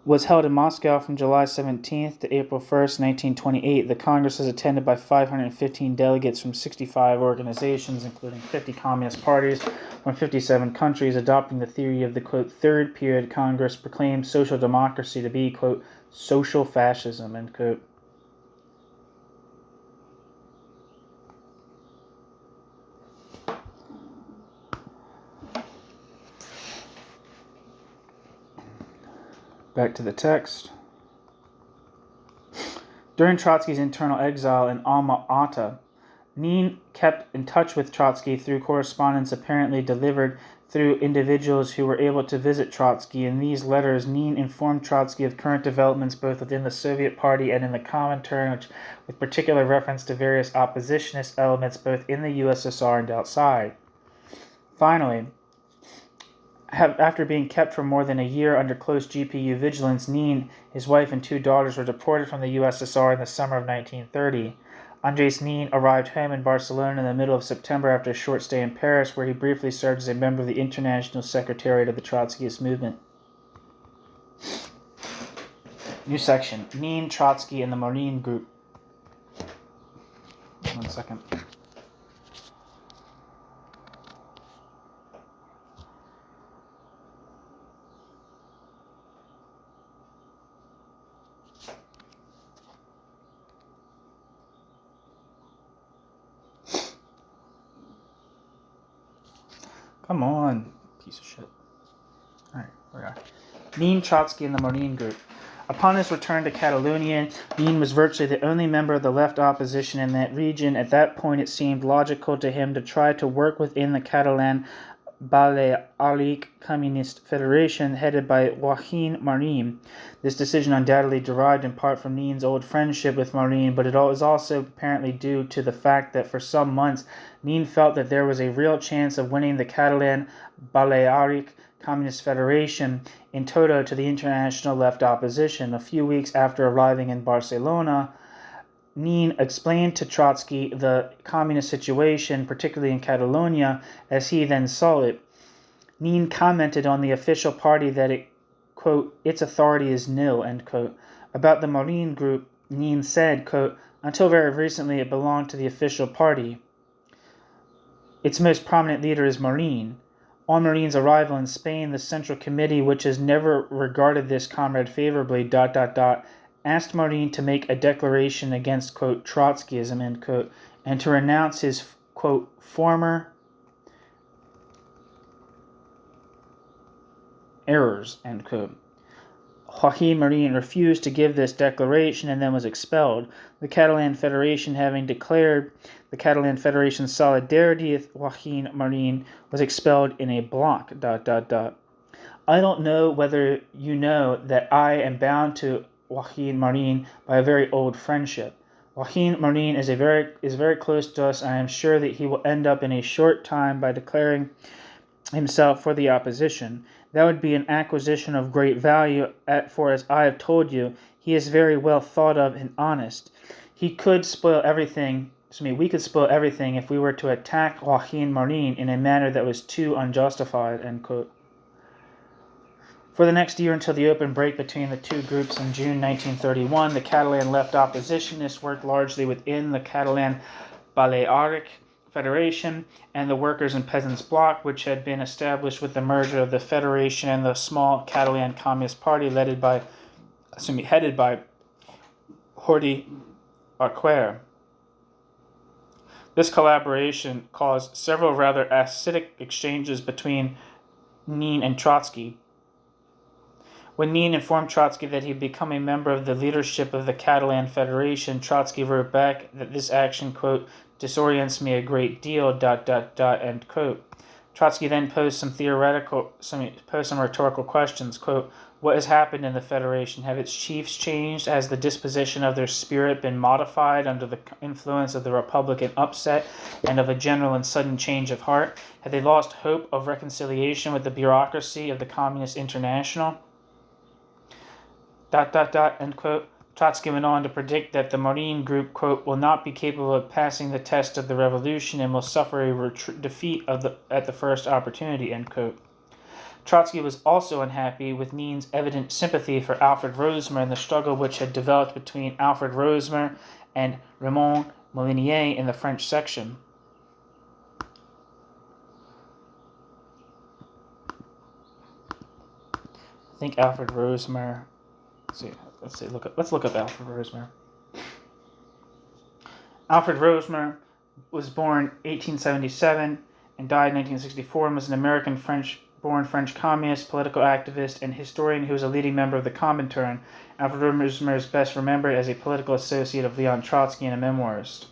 was held in Moscow from July 17th to April 1st, 1928. The Congress is attended by 515 delegates from 65 organizations, including 50 communist parties from 57 countries, adopting the theory of the, quote, Third Period Congress proclaimed social democracy to be, quote, social fascism, end quote. Back to the text. During Trotsky's internal exile in Alma-Ata, Nin kept in touch with Trotsky through correspondence apparently delivered through individuals who were able to visit Trotsky. In these letters, Nin informed Trotsky of current developments both within the Soviet Party and in the Comintern, with particular reference to various oppositionist elements both in the USSR and outside. Finally, after being kept for more than a year under close GPU vigilance, Nin, his wife, and 2 daughters were deported from the USSR in the summer of 1930. Andres Nin arrived home in Barcelona in the middle of September after a short stay in Paris, where he briefly served as a member of the International Secretariat of the Trotskyist movement. New section. Nin, Trotsky, and the Maurín group. 1 second. Come on, piece of shit. Alright, we are. Nin, Trotsky, and the Maurín group. Upon his return to Catalonia, Nin was virtually the only member of the left opposition in that region. At that point, it seemed logical to him to try to work within the Catalan Balearic Communist Federation headed by Joaquín Maurín. This decision undoubtedly derived in part from Nin's old friendship with Maurín, but it was also apparently due to the fact that for some months Nin felt that there was a real chance of winning the Catalan Balearic Communist Federation in toto to the international left opposition. A few weeks after arriving in Barcelona, Nin explained to Trotsky the communist situation, particularly in Catalonia, as he then saw it. Nin commented on the official party that it, quote, its authority is nil, end quote. About the Maurín group, Nin said, quote, until very recently it belonged to the official party. Its most prominent leader is Maurín. On Maurin's arrival in Spain, the Central Committee, which has never regarded this comrade favorably, asked Maurín to make a declaration against, quote, Trotskyism, end quote, and to renounce his, quote, former errors, end quote. Joaquín Maurín refused to give this declaration and then was expelled. The Catalan Federation, having declared the Catalan Federation's solidarity with Joaquín Maurín, was expelled in a block, I don't know whether you know that I am bound to Joaquín Maurín by a very old friendship. Joaquín Maurín is very close to us, and I am sure that he will end up in a short time by declaring himself for the opposition. That would be an acquisition of great value, for as I have told you, he is very well thought of and honest. We could spoil everything if we were to attack Joaquín Maurín in a manner that was too unjustified, end quote. For the next year until the open break between the two groups in June 1931, the Catalan left oppositionists worked largely within the Catalan Balearic Federation and the Workers and Peasants Bloc, which had been established with the merger of the Federation and the small Catalan Communist Party headed by Jordi Arquer. This collaboration caused several rather acidic exchanges between Nin and Trotsky. When Nin informed Trotsky that he had become a member of the leadership of the Catalan Federation, Trotsky wrote back that this action, quote, disorients me a great deal, end quote. Trotsky then posed some rhetorical questions, quote, what has happened in the Federation? Have its chiefs changed? Has the disposition of their spirit been modified under the influence of the Republican upset and of a general and sudden change of heart? Have they lost hope of reconciliation with the bureaucracy of the Communist International? End quote. Trotsky went on to predict that the Maurín group, quote, will not be capable of passing the test of the revolution and will suffer a defeat at the first opportunity, end quote. Trotsky was also unhappy with Nin's evident sympathy for Alfred Rosmer and the struggle which had developed between Alfred Rosmer and Raymond Molinier in the French section. I think Alfred Rosmer... Let's look up Alfred Rosmer. Alfred Rosmer was born 1877 and died 1964 and was an American French-born French communist, political activist, and historian who was a leading member of the Comintern. Alfred Rosmer is best remembered as a political associate of Leon Trotsky and a memoirist.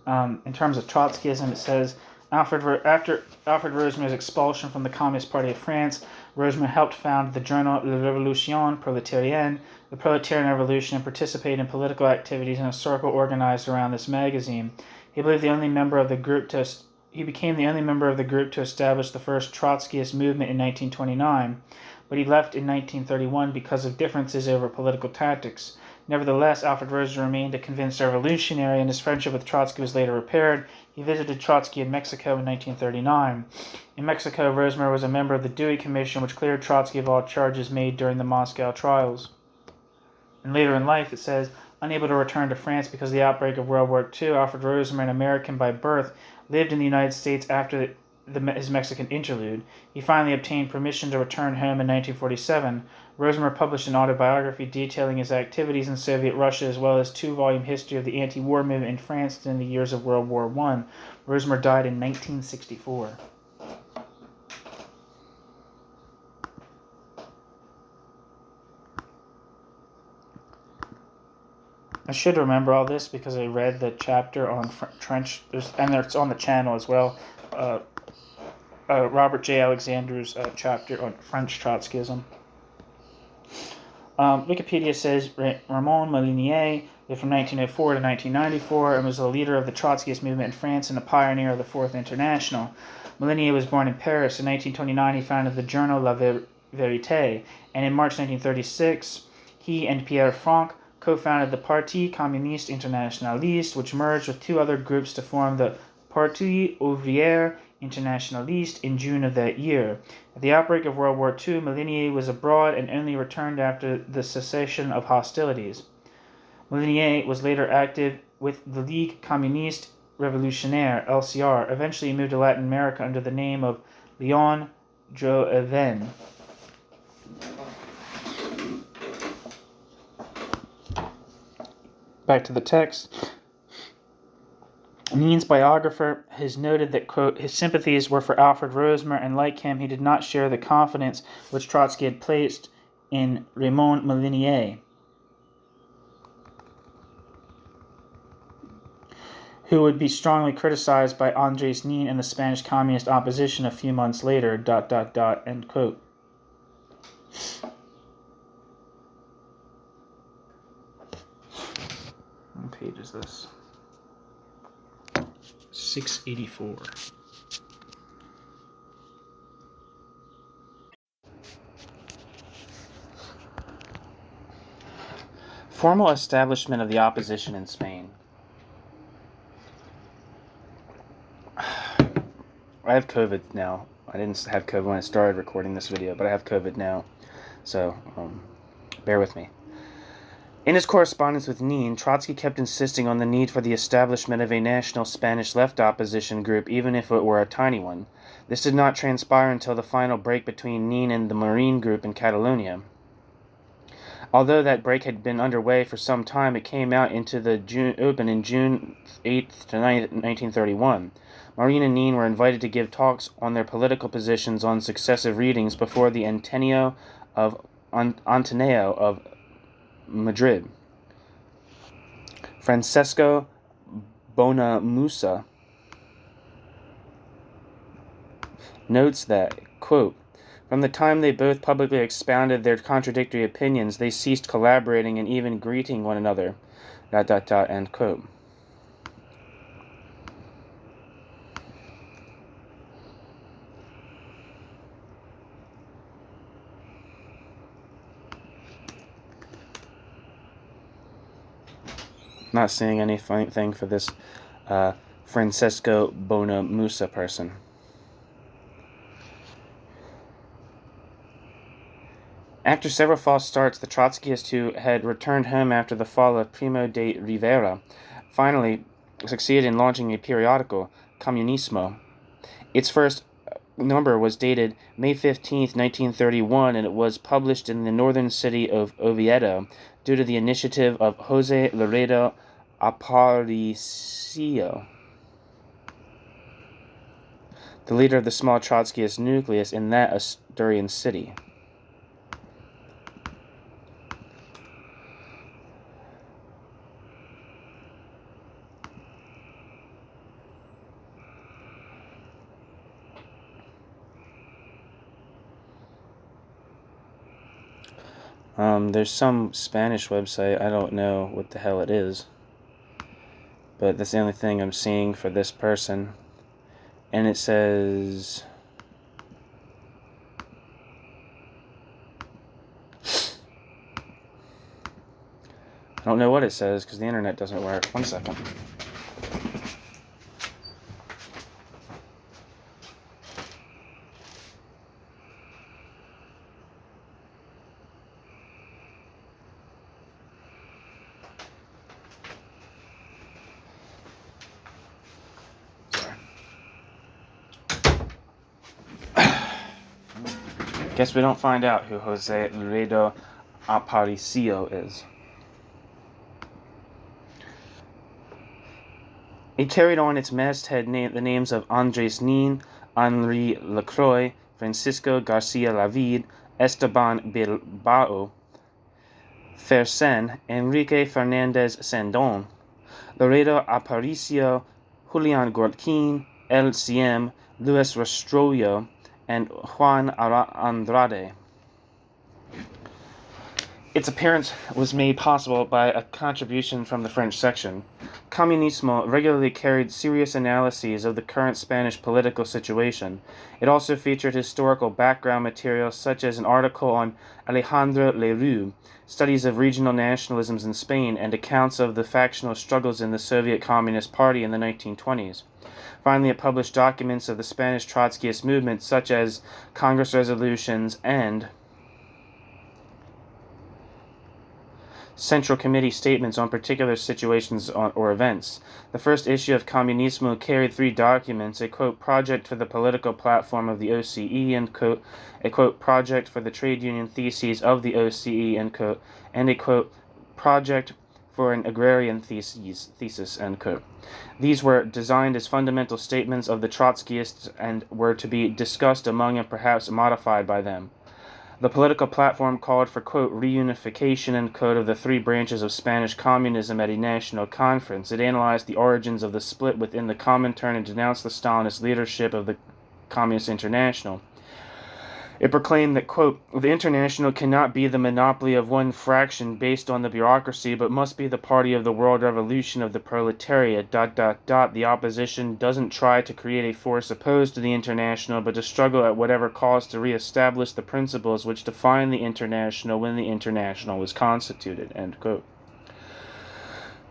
In terms of Trotskyism, it says, after Alfred Rosemer's expulsion from the Communist Party of France, Rosemer helped found the journal Le Révolution Prolétarienne, the Proletarian Revolution, and participated in political activities in a circle organized around this magazine. He became the only member of the group to establish the first Trotskyist movement in 1929, but he left in 1931 because of differences over political tactics. Nevertheless, Alfred Rosemer remained a convinced revolutionary, and his friendship with Trotsky was later repaired. He visited Trotsky in Mexico in 1939. In Mexico, Rosemer was a member of the Dewey Commission, which cleared Trotsky of all charges made during the Moscow trials. And later in life, it says, unable to return to France because of the outbreak of World War II, Alfred Rosemer, an American by birth, lived in the United States after his Mexican interlude. He finally obtained permission to return home in 1947. Rosemer published an autobiography detailing his activities in Soviet Russia, as well as a 2-volume history of the anti-war movement in France in the years of World War I. Rosemer died in 1964. I should remember all this because I read the chapter on French, and it's on the channel as well. Robert J. Alexander's chapter on French Trotskyism. Wikipedia says Ramon Molinier lived from 1904 to 1994 and was the leader of the Trotskyist movement in France and a pioneer of the Fourth International. Molinier was born in Paris. In 1929, he founded the journal La Vérité, and in March 1936, he and Pierre Franck co-founded the Parti Communiste Internationaliste, which merged with 2 other groups to form the Parti Ouvrier Internationaliste in June of that year. At the outbreak of World War II, Molinier was abroad and only returned after the cessation of hostilities. Molinier was later active with the Ligue Communiste Revolutionnaire, LCR. Eventually, he moved to Latin America under the name of Leon Trotsky. Back to the text. Neen's biographer has noted that, quote, his sympathies were for Alfred Rosemer, and like him, he did not share the confidence which Trotsky had placed in Ramon Molinier, who would be strongly criticized by Andres Neen and the Spanish communist opposition a few months later, end quote. What page is this? 684. Formal establishment of the opposition in Spain. I have COVID now. I didn't have COVID when I started recording this video, but I have COVID now, so bear with me. In his correspondence with Neen, Trotsky kept insisting on the need for the establishment of a national Spanish left opposition group, even if it were a tiny one. This did not transpire until the final break between Neen and the Maurín group in Catalonia. Although that break had been underway for some time, it came out into the open in June 8th to 9th, 1931. Maurín and Neen were invited to give talks on their political positions on successive readings before the Ateneo of Madrid. Francesco Bonamusa notes that, quote, from the time they both publicly expounded their contradictory opinions, they ceased collaborating and even greeting one another, end quote. Not seeing anything for this Francesco Bonamusa person. After several false starts, the Trotskyists who had returned home after the fall of Primo de Rivera finally succeeded in launching a periodical, Communismo. Its first number was dated May 15th, 1931, and it was published in the northern city of Oviedo due to the initiative of José Laredo Aparicio, the leader of the small Trotskyist nucleus in that Asturian city. There's some Spanish website, I don't know what the hell it is, but that's the only thing I'm seeing for this person. And it says, I don't know what it says because the internet doesn't work. One second. Guess we don't find out who Jose Laredo Aparicio is. It carried on its masthead the names of Andres Nin, Henri Lacroix, Francisco Garcia Lavid, Esteban Bilbao, Fersen, Enrique Fernandez Sandon, Laredo Aparicio, Julian Joaquín, El Ciem, Luis Rastroyo, and Juan Andrade. Its appearance was made possible by a contribution from the French section. Communismo regularly carried serious analyses of the current Spanish political situation. It also featured historical background material such as an article on Alejandro Lerroux, studies of regional nationalisms in Spain, and accounts of the factional struggles in the Soviet Communist Party in the 1920s. Finally, it published documents of the Spanish Trotskyist movement such as Congress resolutions and Central Committee statements on particular situations or events. The first issue of Communismo carried 3 documents, a quote, project for the political platform of the OCE, end quote, a quote, project for the trade union theses of the OCE, end quote, and a quote, project for an agrarian thesis, end quote. These were designed as fundamental statements of the Trotskyists and were to be discussed among and perhaps modified by them. The political platform called for, quote, reunification, end quote, of the 3 branches of Spanish communism at a national conference. It analyzed the origins of the split within the Comintern and denounced the Stalinist leadership of the Communist International. It proclaimed that, quote, the International cannot be the monopoly of one fraction based on the bureaucracy, but must be the party of the world revolution of the proletariat, ... The opposition doesn't try to create a force opposed to the International, but to struggle at whatever cost to re-establish the principles which define the International when the International was constituted, end quote.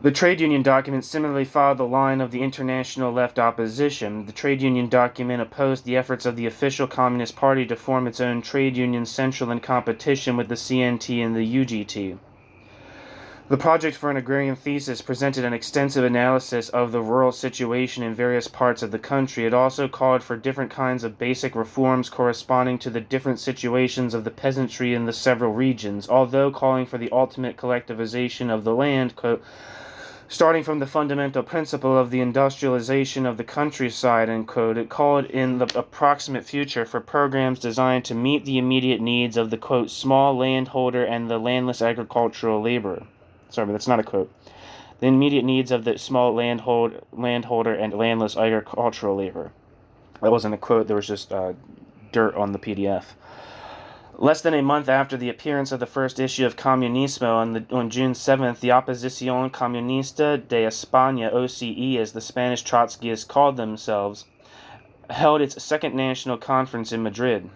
The trade union document similarly followed the line of the international left opposition. The trade union document opposed the efforts of the official Communist Party to form its own trade union central in competition with the CNT and the UGT. The project for an agrarian thesis presented an extensive analysis of the rural situation in various parts of the country. It also called for different kinds of basic reforms corresponding to the different situations of the peasantry in the several regions, although calling for the ultimate collectivization of the land, quote, starting from the fundamental principle of the industrialization of the countryside, end quote. It called in the approximate future for programs designed to meet the immediate needs of the, quote, small landholder and the landless agricultural laborer. Sorry, but that's not a quote. The immediate needs of the small landholder and landless agricultural laborer. That wasn't a quote, there was just dirt on the PDF. Less than a month after the appearance of the first issue of Communismo on June 7th, the Oposición Comunista de España, OCE, as the Spanish Trotskyists called themselves, held its second national conference in Madrid.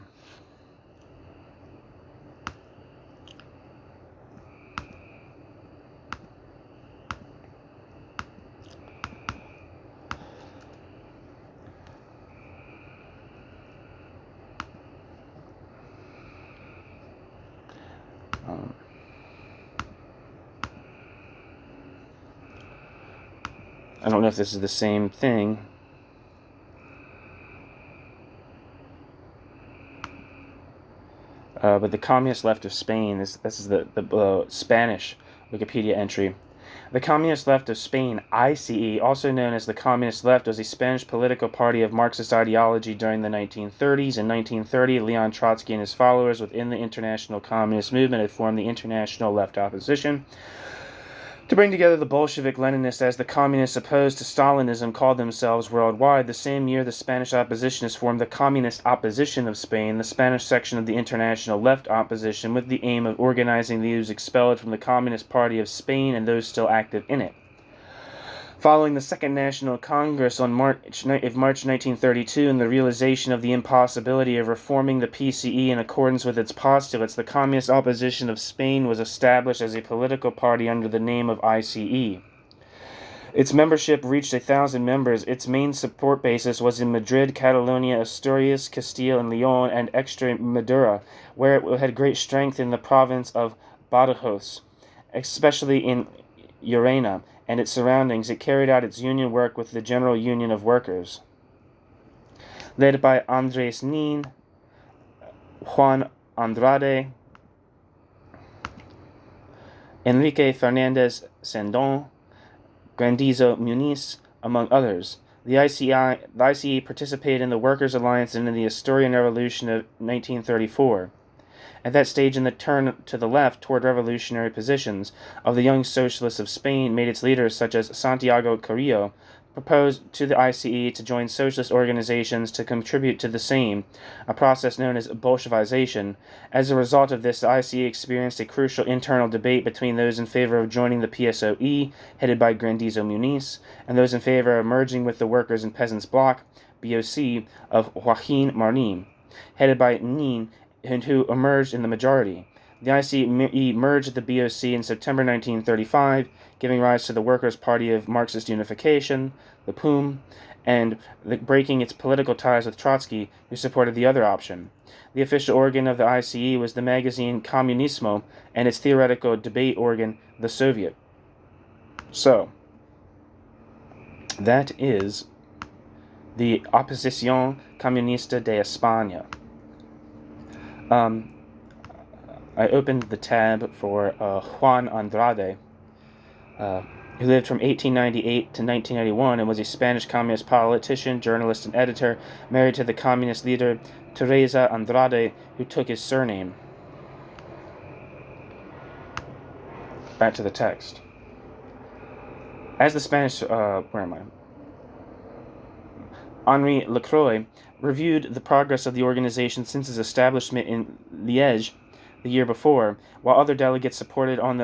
I don't know if this is the same thing. But the communist left of Spain, this is the Spanish Wikipedia entry. The communist left of Spain, ICE, also known as the communist left, was a Spanish political party of Marxist ideology during the 1930s. In 1930, Leon Trotsky and his followers within the international communist movement had formed the international left opposition, To bring together the Bolshevik-Leninists as the communists opposed to Stalinism called themselves worldwide, the same year the Spanish oppositionists formed the Communist Opposition of Spain, the Spanish section of the International Left Opposition, with the aim of organizing those expelled from the Communist Party of Spain and those still active in it. Following the Second National Congress on March 1932 and the realization of the impossibility of reforming the PCE in accordance with its postulates, the Communist Opposition of Spain was established as a political party under the name of ICE. Its membership reached 1,000 members. Its main support basis was in Madrid, Catalonia, Asturias, Castile and Leon, and Extremadura, where it had great strength in the province of Badajoz, especially in Llerena and its surroundings. It carried out its union work with the General Union of Workers. Led by Andres Nin, Juan Andrade, Enrique Fernandez Sendon, Grandizo Muniz, among others. The ICE participated in the Workers' Alliance and in the Asturian Revolution of 1934. At that stage, in the turn to the left toward revolutionary positions of the Young Socialists of Spain made its leaders, such as Santiago Carrillo, proposed to the ICE to join socialist organizations to contribute to the same, a process known as Bolshevization. As a result of this, the ICE experienced a crucial internal debate between those in favor of joining the PSUC, headed by Grandizo Muniz, and those in favor of merging with the Workers and Peasants Bloc, POUC, of Joaquín Maurín, headed by Nin, and who emerged in the majority. The ICE merged the BOC in September 1935, giving rise to the Workers' Party of Marxist Unification, the POUM, and breaking its political ties with Trotsky, who supported the other option. The official organ of the ICE was the magazine Communismo, and its theoretical debate organ, the Soviet. So, that is the Oposición Comunista de España. I opened the tab for Juan Andrade, who lived from 1898 to 1991 and was a Spanish communist politician, journalist, and editor, married to the communist leader Teresa Andrade, who took his surname. Back to the text. As the Spanish, Henri Lacroix reviewed the progress of the organization since its establishment in Liège the year before, while other delegates reported on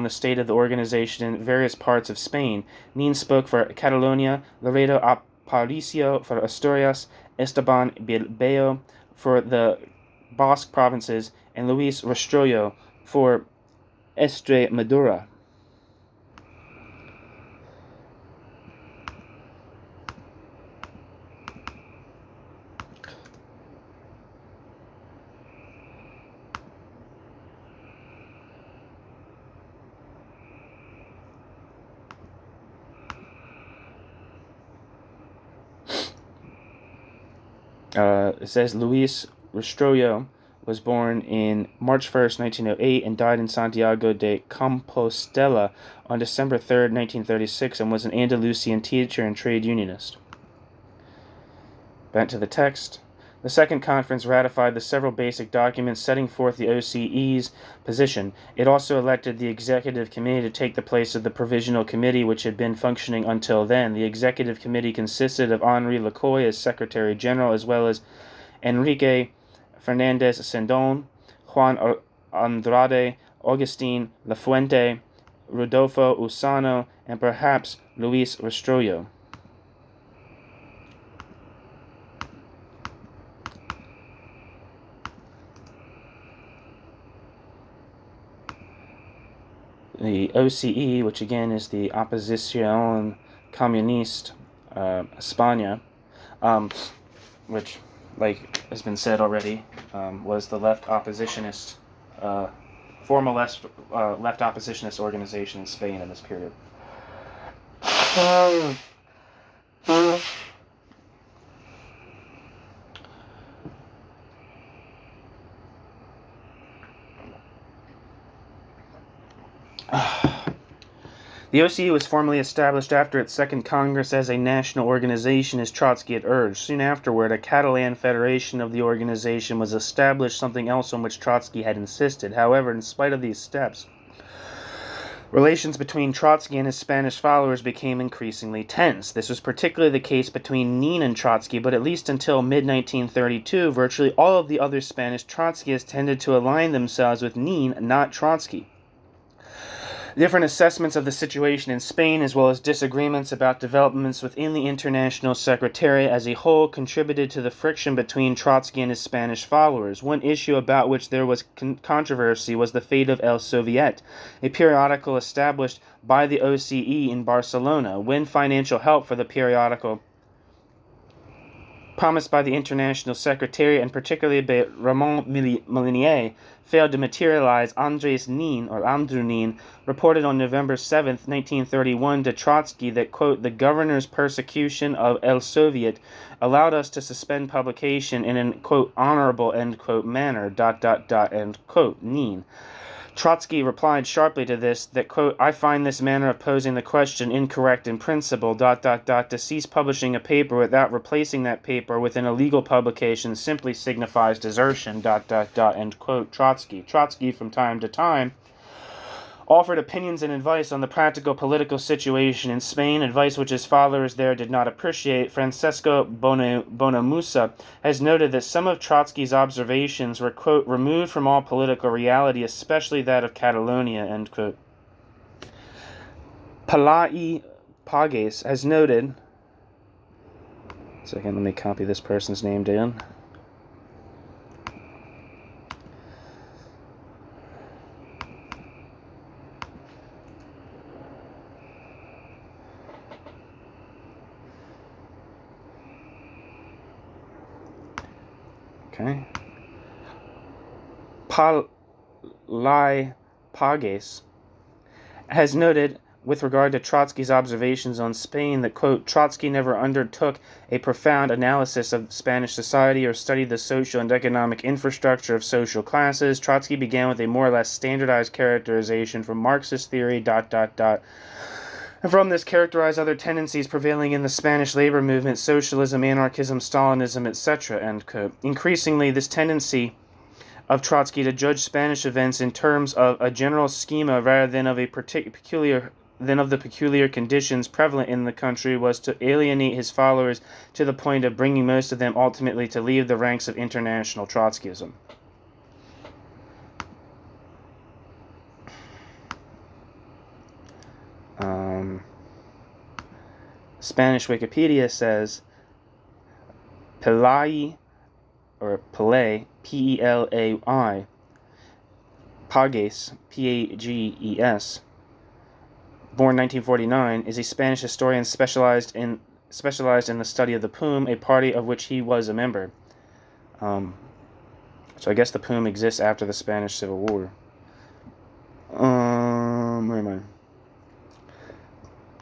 the state of the organization in various parts of Spain. Nin spoke for Catalonia, Loreto Aparicio for Asturias, Esteban Bilbao for the Basque provinces, and Luis Rastrollo for Extremadura. It says Luis Rastrollo was born in March 1st, 1908, and died in Santiago de Compostela on December 3rd, 1936, and was an Andalusian teacher and trade unionist. Back to the text. The Second Conference ratified the several basic documents setting forth the OCE's position. It also elected the Executive Committee to take the place of the Provisional Committee, which had been functioning until then. The Executive Committee consisted of Henri Lacroix as Secretary General, as well as Enrique Fernandez Sendon, Juan Andrade, Agustin Lafuente, Rodolfo Usano, and perhaps Luis Rastrollo. The OCE, which again is the Oposición Comunista España, which, like has been said already, was the left oppositionist, formal left oppositionist organization in Spain in this period. The OCE was formally established after its Second Congress as a national organization, as Trotsky had urged. Soon afterward, a Catalan federation of the organization was established, something else on which Trotsky had insisted. However, in spite of these steps, Relations between Trotsky and his Spanish followers became increasingly tense. This was particularly the case between Nin and Trotsky, but at least until mid-1932, virtually all of the other Spanish Trotskyists tended to align themselves with Nin, not Trotsky. Different assessments of the situation in Spain, as well as disagreements about developments within the International Secretariat as a whole, contributed to the friction between Trotsky and his Spanish followers. One issue about which there was controversy was the fate of El Soviet, a periodical established by the OCE in Barcelona. When financial help for the periodical promised by the International Secretariat, and particularly by Ramon Molinier, failed to materialize, Andrew Nin, reported on November 7, 1931 to Trotsky that, quote, the governor's persecution of El Soviet allowed us to suspend publication in an, quote, honorable, end quote, manner, ... end quote, Nin. Trotsky replied sharply to this that, quote, I find this manner of posing the question incorrect in principle, ... To cease publishing a paper without replacing that paper with an illegal publication simply signifies desertion, ... end quote, Trotsky. Trotsky, from time to time, offered opinions and advice on the practical political situation in Spain, advice which his followers there did not appreciate. Francesco Bonamusa has noted that some of Trotsky's observations were, quote, removed from all political reality, especially that of Catalonia, end quote. Palai Pages has noted, let me copy this person's name down. Okay. Palai Pages has noted, with regard to Trotsky's observations on Spain, that, quote, Trotsky never undertook a profound analysis of Spanish society or studied the social and economic infrastructure of social classes. Trotsky began with a more or less standardized characterization from Marxist theory, ... and from this characterized other tendencies prevailing in the Spanish labor movement, socialism, anarchism, Stalinism, etc., end quote. Increasingly, this tendency of Trotsky to judge Spanish events in terms of a general schema rather than of the peculiar conditions prevalent in the country was to alienate his followers to the point of bringing most of them ultimately to leave the ranks of international Trotskyism. Spanish Wikipedia says Pelai, P-E-L-A-I, Pages, P-A-G-E-S, born 1949, is a Spanish historian specialized in the study of the POUM, a party of which he was a member. So I guess the POUM exists after the Spanish Civil War. Where am I?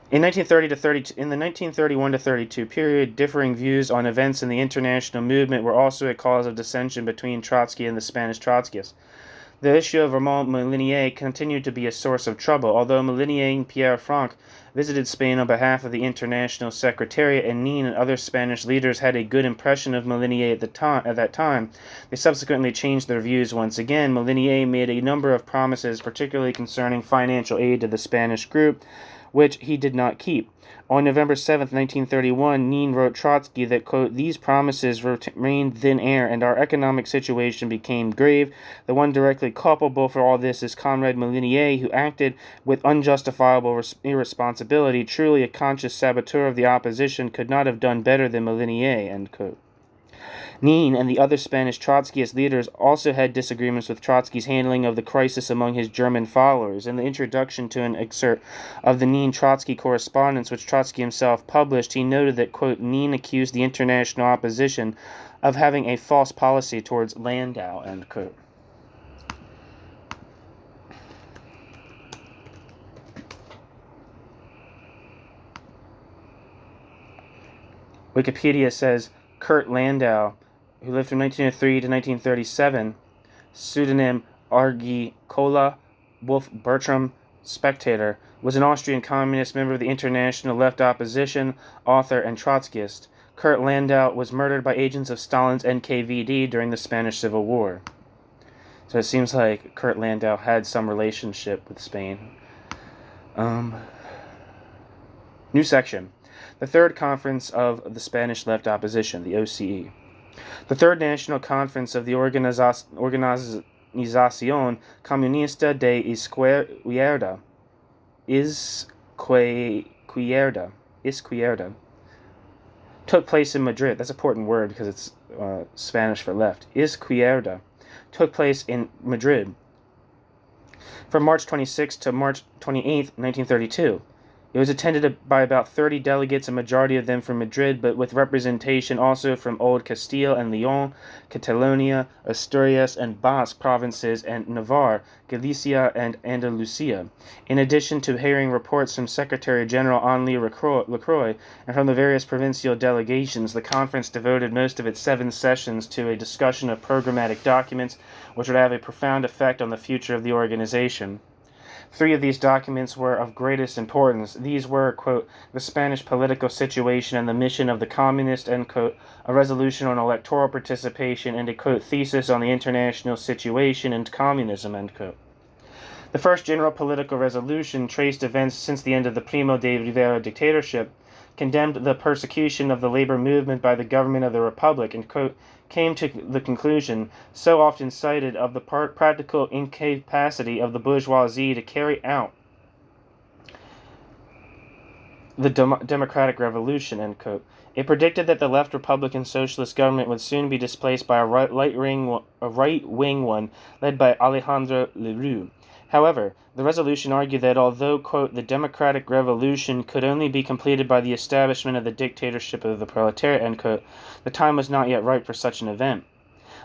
In the 1931 to 32 period, differing views on events in the international movement were also a cause of dissension between Trotsky and the Spanish Trotskyists. The issue of Ramon Molinier continued to be a source of trouble. Although Molinier and Pierre Franck visited Spain on behalf of the International Secretariat, and Nin and other Spanish leaders had a good impression of Molinier at that time, they subsequently changed their views once again. Molinier made a number of promises, particularly concerning financial aid to the Spanish group, which he did not keep. On November 7, 1931, Nin wrote Trotsky that, quote, these promises remained thin air and our economic situation became grave. The one directly culpable for all this is Comrade Molinier, who acted with unjustifiable irresponsibility. Truly a conscious saboteur of the opposition could not have done better than Molinier, end quote. Nin and the other Spanish Trotskyist leaders also had disagreements with Trotsky's handling of the crisis among his German followers. In the introduction to an excerpt of the Nin-Trotsky correspondence, which Trotsky himself published, he noted that, quote, Nin accused the international opposition of having a false policy towards Landau, end quote. Wikipedia says Kurt Landau, who lived from 1903 to 1937, pseudonym Argicola Wolf Bertram, Spectator, was an Austrian communist member of the international left opposition, author, and Trotskyist. Kurt Landau was murdered by agents of Stalin's NKVD during the Spanish Civil War. So it seems like Kurt Landau had some relationship with Spain. New section. The Third Conference of the Spanish Left Opposition, the OCE. The Third National Conference of the Organización Comunista de Izquierda took place in Madrid. That's an important word because it's Spanish for left. Izquierda took place in Madrid from March 26 to March 28, 1932. It was attended by about 30 delegates, a majority of them from Madrid, but with representation also from Old Castile and Leon, Catalonia, Asturias and Basque provinces, and Navarre, Galicia, and Andalusia. In addition to hearing reports from Secretary General Henri Lacroix and from the various provincial delegations, the conference devoted most of its 7 sessions to a discussion of programmatic documents which would have a profound effect on the future of the organization. 3 of these documents were of greatest importance. These were, quote, the Spanish political situation and the mission of the communists, end quote, a resolution on electoral participation, and a, quote, thesis on the international situation and communism, end quote. The first general political resolution traced events since the end of the Primo de Rivera dictatorship, condemned the persecution of the labor movement by the government of the Republic, and, quote, came to the conclusion, so often cited, of the practical incapacity of the bourgeoisie to carry out the democratic revolution, end quote. It predicted that the left Republican Socialist government would soon be displaced by a right-wing one led by Alejandro Lerroux. However, the resolution argued that although, quote, the democratic revolution could only be completed by the establishment of the dictatorship of the proletariat, end quote, the time was not yet ripe for such an event.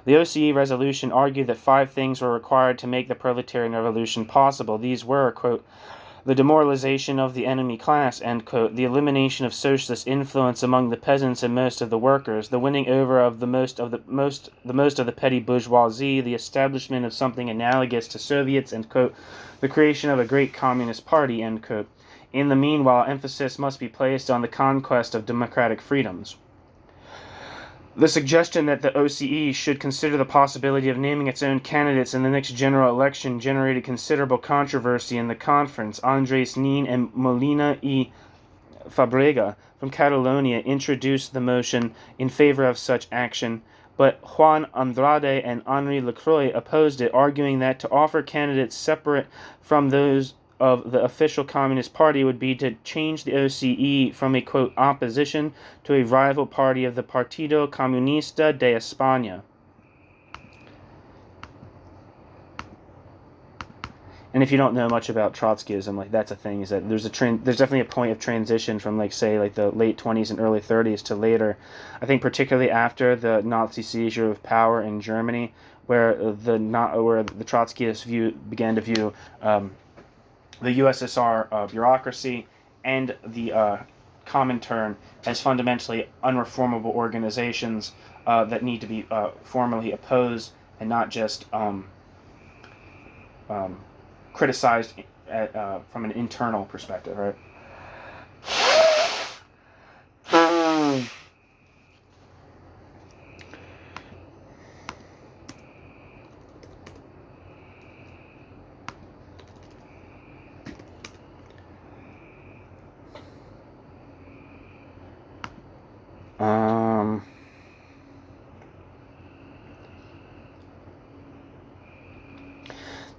The OCE resolution argued that 5 things were required to make the proletarian revolution possible. These were, quote, the demoralization of the enemy class, end quote, the elimination of socialist influence among the peasants and most of the workers, the winning over of the most of the petty bourgeoisie, the establishment of something analogous to Soviets, end quote, the creation of a great communist party, end quote. In the meanwhile, emphasis must be placed on the conquest of democratic freedoms. The suggestion that the OCE should consider the possibility of naming its own candidates in the next general election generated considerable controversy in the conference. Andrés Nin and Molina y Fabrega from Catalonia introduced the motion in favor of such action, but Juan Andrade and Henri Lacroix opposed it, arguing that to offer candidates separate from those of the official Communist Party would be to change the OCE from a, quote, opposition to a rival party of the Partido Comunista de España. And if you don't know much about Trotskyism, like that's a thing, is that there's definitely a point of transition from the late 20s and early 30s to later. I think particularly after the Nazi seizure of power in Germany, where the Trotskyists began to view the USSR bureaucracy and the Comintern as fundamentally unreformable organizations that need to be formally opposed and not just criticized from an internal perspective, right?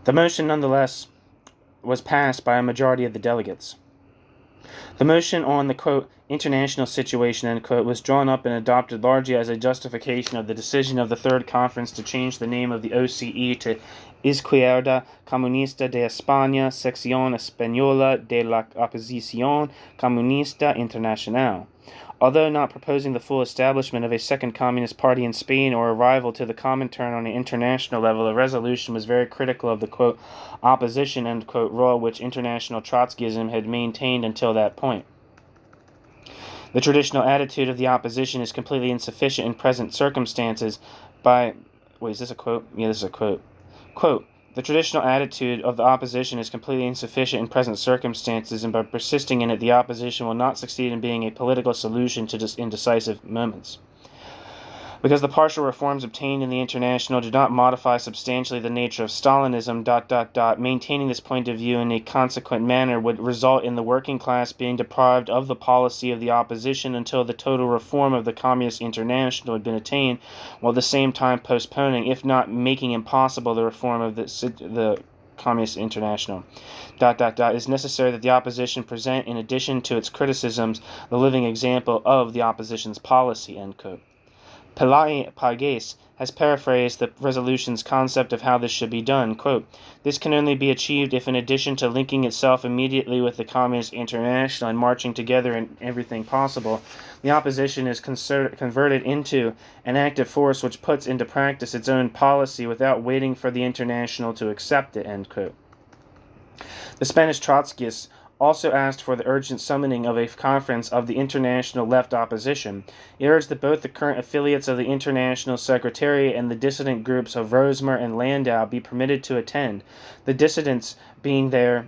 The motion, nonetheless, was passed by a majority of the delegates. The motion on the, quote, international situation, end quote, was drawn up and adopted largely as a justification of the decision of the Third Conference to change the name of the OCE to Izquierda Comunista de España, Sección Española de la Oposición Comunista Internacional. Although not proposing the full establishment of a second communist party in Spain or a rival to the Comintern on the international level, the resolution was very critical of the, quote, opposition, end quote, role which international Trotskyism had maintained until that point. The traditional attitude of the opposition is completely insufficient in present circumstances by... Wait, is this a quote? Yeah, this is a quote. Quote, the traditional attitude of the opposition is completely insufficient in present circumstances, and by persisting in it, the opposition will not succeed in being a political solution to indecisive moments. Because the partial reforms obtained in the International do not modify substantially the nature of Stalinism, maintaining this point of view in a consequent manner would result in the working class being deprived of the policy of the opposition until the total reform of the Communist International had been attained, while at the same time postponing, if not making impossible, the reform of the Communist International. It is necessary that the opposition present, in addition to its criticisms, the living example of the opposition's policy, end quote. Pages has paraphrased the resolution's concept of how this should be done. Quote, this can only be achieved if, in addition to linking itself immediately with the Communist International and marching together in everything possible, the opposition is converted into an active force which puts into practice its own policy without waiting for the International to accept it, end quote. The Spanish Trotskyists also asked for the urgent summoning of a conference of the international left opposition. It urged that both the current affiliates of the International Secretariat and the dissident groups of Rosmer and Landau be permitted to attend, the dissidents being there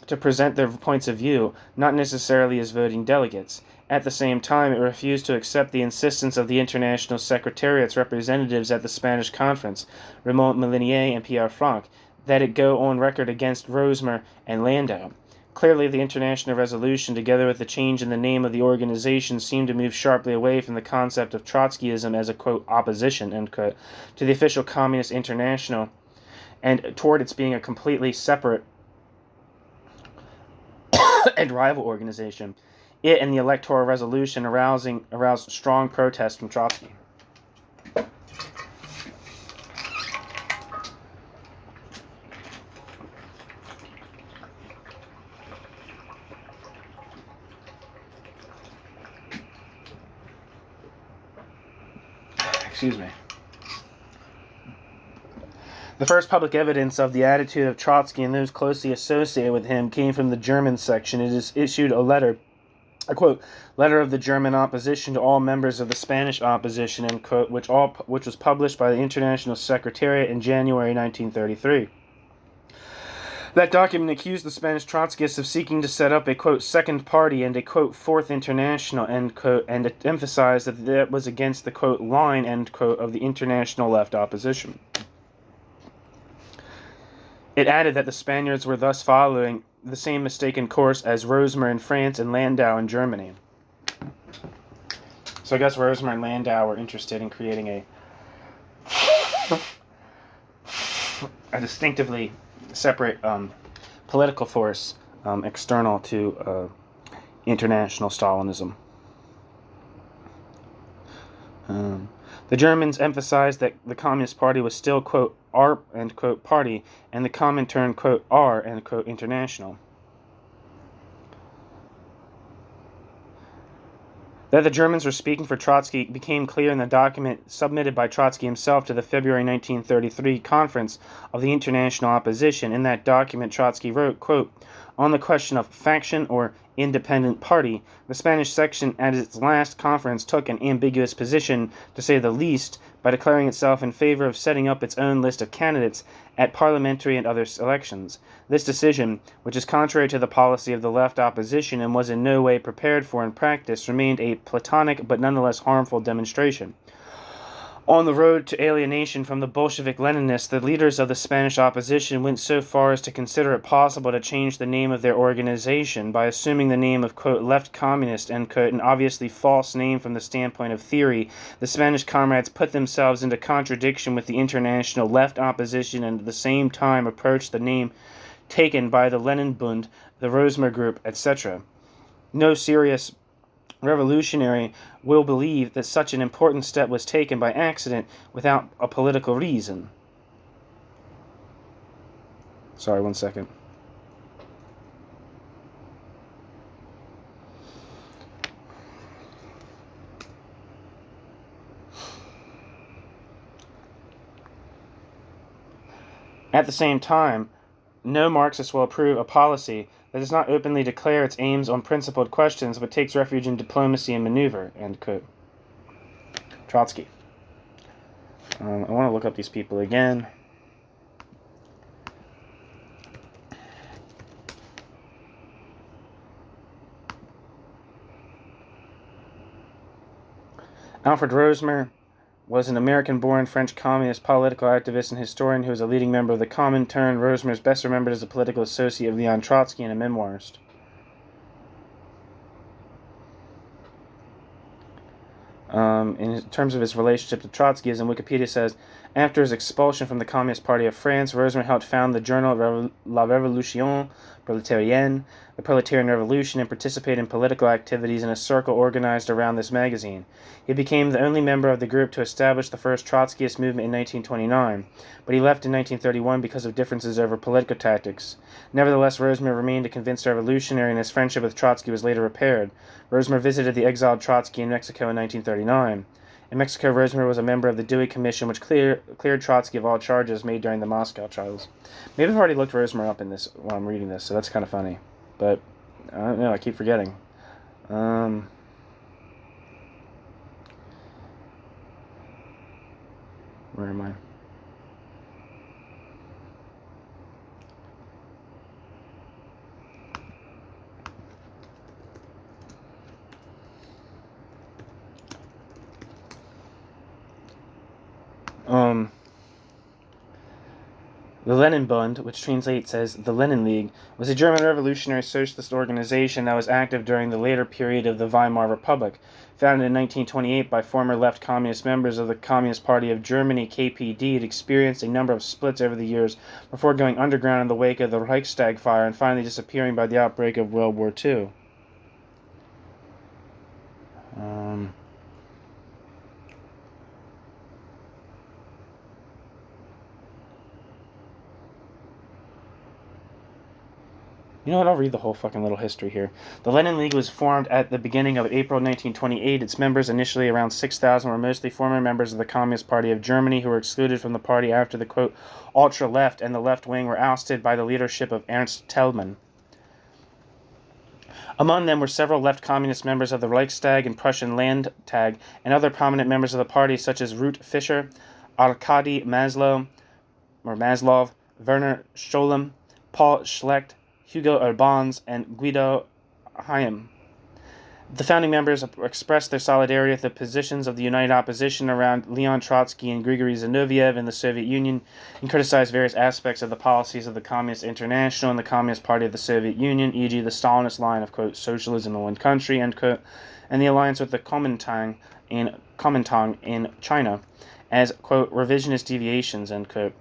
to present their points of view, not necessarily as voting delegates. At the same time, it refused to accept the insistence of the International Secretariat's representatives at the Spanish conference, Raymond Molinier and Pierre Franck, that it go on record against Rosmer and Landau. Clearly, the international resolution, together with the change in the name of the organization, seemed to move sharply away from the concept of Trotskyism as a, quote, opposition, end quote, to the official Communist International, and toward its being a completely separate and rival organization. It and the electoral resolution aroused strong protest from Trotsky. Excuse me. The first public evidence of the attitude of Trotsky and those closely associated with him came from the German section. It is issued a letter, a quote, letter of the German opposition to all members of the Spanish opposition, end quote, which was published by the International Secretariat in January 1933. That document accused the Spanish Trotskyists of seeking to set up a, quote, second party and a, quote, fourth international, end quote, and it emphasized that was against the, quote, line, end quote, of the international left opposition. It added that the Spaniards were thus following the same mistaken course as Rosmer in France and Landau in Germany. So I guess Rosmer and Landau were interested in creating a distinctively separate political force external to international Stalinism. The Germans emphasized that the Communist Party was still, quote, our, end quote, party, and the Comintern, quote, our, end quote, international. That the Germans were speaking for Trotsky became clear in the document submitted by Trotsky himself to the February 1933 conference of the international opposition. In that document, Trotsky wrote, quote, on the question of faction or independent party, the Spanish section at its last conference took an ambiguous position, to say the least, by declaring itself in favor of setting up its own list of candidates at parliamentary and other elections. This decision, which is contrary to the policy of the left opposition and was in no way prepared for in practice, remained a platonic but nonetheless harmful demonstration. On the road to alienation from the Bolshevik-Leninists, the leaders of the Spanish opposition went so far as to consider it possible to change the name of their organization by assuming the name of, quote, left communist, end quote, an obviously false name from the standpoint of theory. The Spanish comrades put themselves into contradiction with the international left opposition and at the same time approached the name taken by the Lenin Bund, the Rosmer Group, etc. No serious revolutionary will believe that such an important step was taken by accident without a political reason. Sorry, 1 second. At the same time, no Marxist will approve a policy that does not openly declare its aims on principled questions, but takes refuge in diplomacy and maneuver, end quote. Trotsky. I want to look up these people again. Alfred Rosmer, was an American-born French communist political activist and historian who was a leading member of the Comintern. Rosmer is best remembered as a political associate of Leon Trotsky and a memoirist. In terms of his relationship to Trotskyism, Wikipedia says, after his expulsion from the Communist Party of France, Rosmer helped found the journal La Révolution Prolétarienne, the Proletarian Revolution, and participated in political activities in a circle organized around this magazine. He became the only member of the group to establish the first Trotskyist movement in 1929, but he left in 1931 because of differences over political tactics. Nevertheless, Rosmer remained a convinced revolutionary, and his friendship with Trotsky was later repaired. Rosmer visited the exiled Trotsky in Mexico in 1939. In Mexico, Rosmer was a member of the Dewey Commission, which cleared Trotsky of all charges made during the Moscow trials. Maybe I've already looked Rosmer up in this while I'm reading this, so that's kind of funny. But, I don't know, I keep forgetting. Where am I? The Lenin Bund, which translates as the Lenin League, was a German revolutionary socialist organization that was active during the later period of the Weimar Republic. Founded in 1928 by former left communist members of the Communist Party of Germany, KPD, it experienced a number of splits over the years before going underground in the wake of the Reichstag fire and finally disappearing by the outbreak of World War II. You know what, I'll read the whole fucking little history here. The Lenin League was formed at the beginning of April 1928. Its members, initially around 6,000, were mostly former members of the Communist Party of Germany who were excluded from the party after the, quote, ultra-left and the left wing were ousted by the leadership of Ernst Thälmann. Among them were several left communist members of the Reichstag and Prussian Landtag and other prominent members of the party such as Ruth Fischer, Arkady Maslov, Werner Scholem, Paul Schlecht, Hugo Urbans, and Guido Hayem. The founding members expressed their solidarity with the positions of the united opposition around Leon Trotsky and Grigory Zinoviev in the Soviet Union, and criticized various aspects of the policies of the Communist International and the Communist Party of the Soviet Union, e.g. the Stalinist line of, quote, socialism in one country, end quote, and the alliance with the Comintern in China as, quote, revisionist deviations, end quote.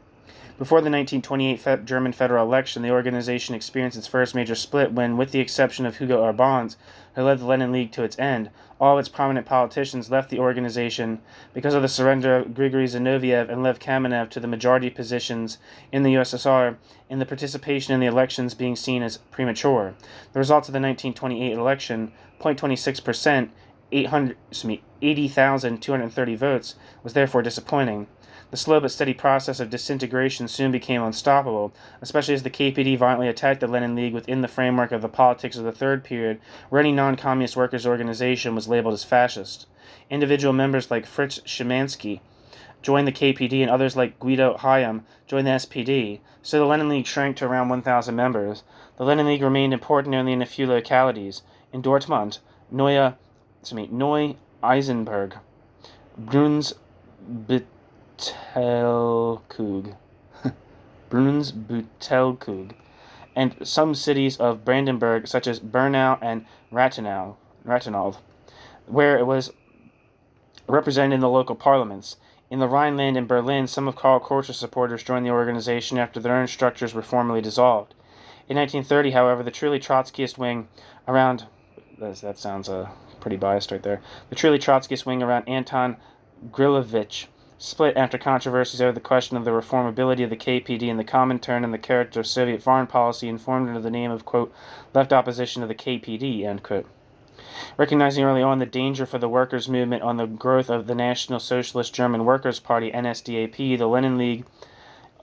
Before the 1928 German federal election, the organization experienced its first major split when, with the exception of Hugo Urbans, who led the Lenin League to its end, all of its prominent politicians left the organization because of the surrender of Grigory Zinoviev and Lev Kamenev to the majority positions in the USSR, and the participation in the elections being seen as premature. The results of the 1928 election, 0.26%, 80,230 votes, was therefore disappointing. The slow but steady process of disintegration soon became unstoppable, especially as the KPD violently attacked the Lenin League within the framework of the politics of the Third Period, where any non-communist workers' organization was labeled as fascist. Individual members like Fritz Szymanski joined the KPD and others like Guido Hayem joined the SPD, so the Lenin League shrank to around 1,000 members. The Lenin League remained important only in a few localities. In Dortmund, Neu-Isenburg, Brunsbüttelkug, and some cities of Brandenburg, such as Bernau and Rathenau, where it was represented in the local parliaments. In the Rhineland and Berlin, some of Karl Korsch's supporters joined the organization after their own structures were formally dissolved. In 1930, however, the truly Trotskyist wing around... That sounds pretty biased right there. The truly Trotskyist wing around Anton Grilevich split after controversies over the question of the reformability of the KPD and the Comintern and the character of Soviet foreign policy, and formed under the name of, quote, left opposition to the KPD, end quote. Recognizing early on the danger for the workers' movement on the growth of the National Socialist German Workers' Party, NSDAP, the Lenin League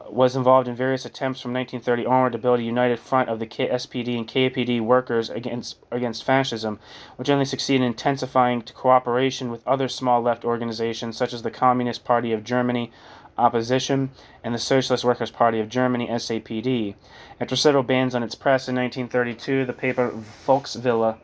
was involved in various attempts from 1930 onward to build a united front of the SPD and KPD workers against fascism, which only succeeded in intensifying cooperation with other small left organizations such as the Communist Party of Germany, Opposition, and the Socialist Workers' Party of Germany, SAPD. After several bans on its press in 1932, the paper Volkswille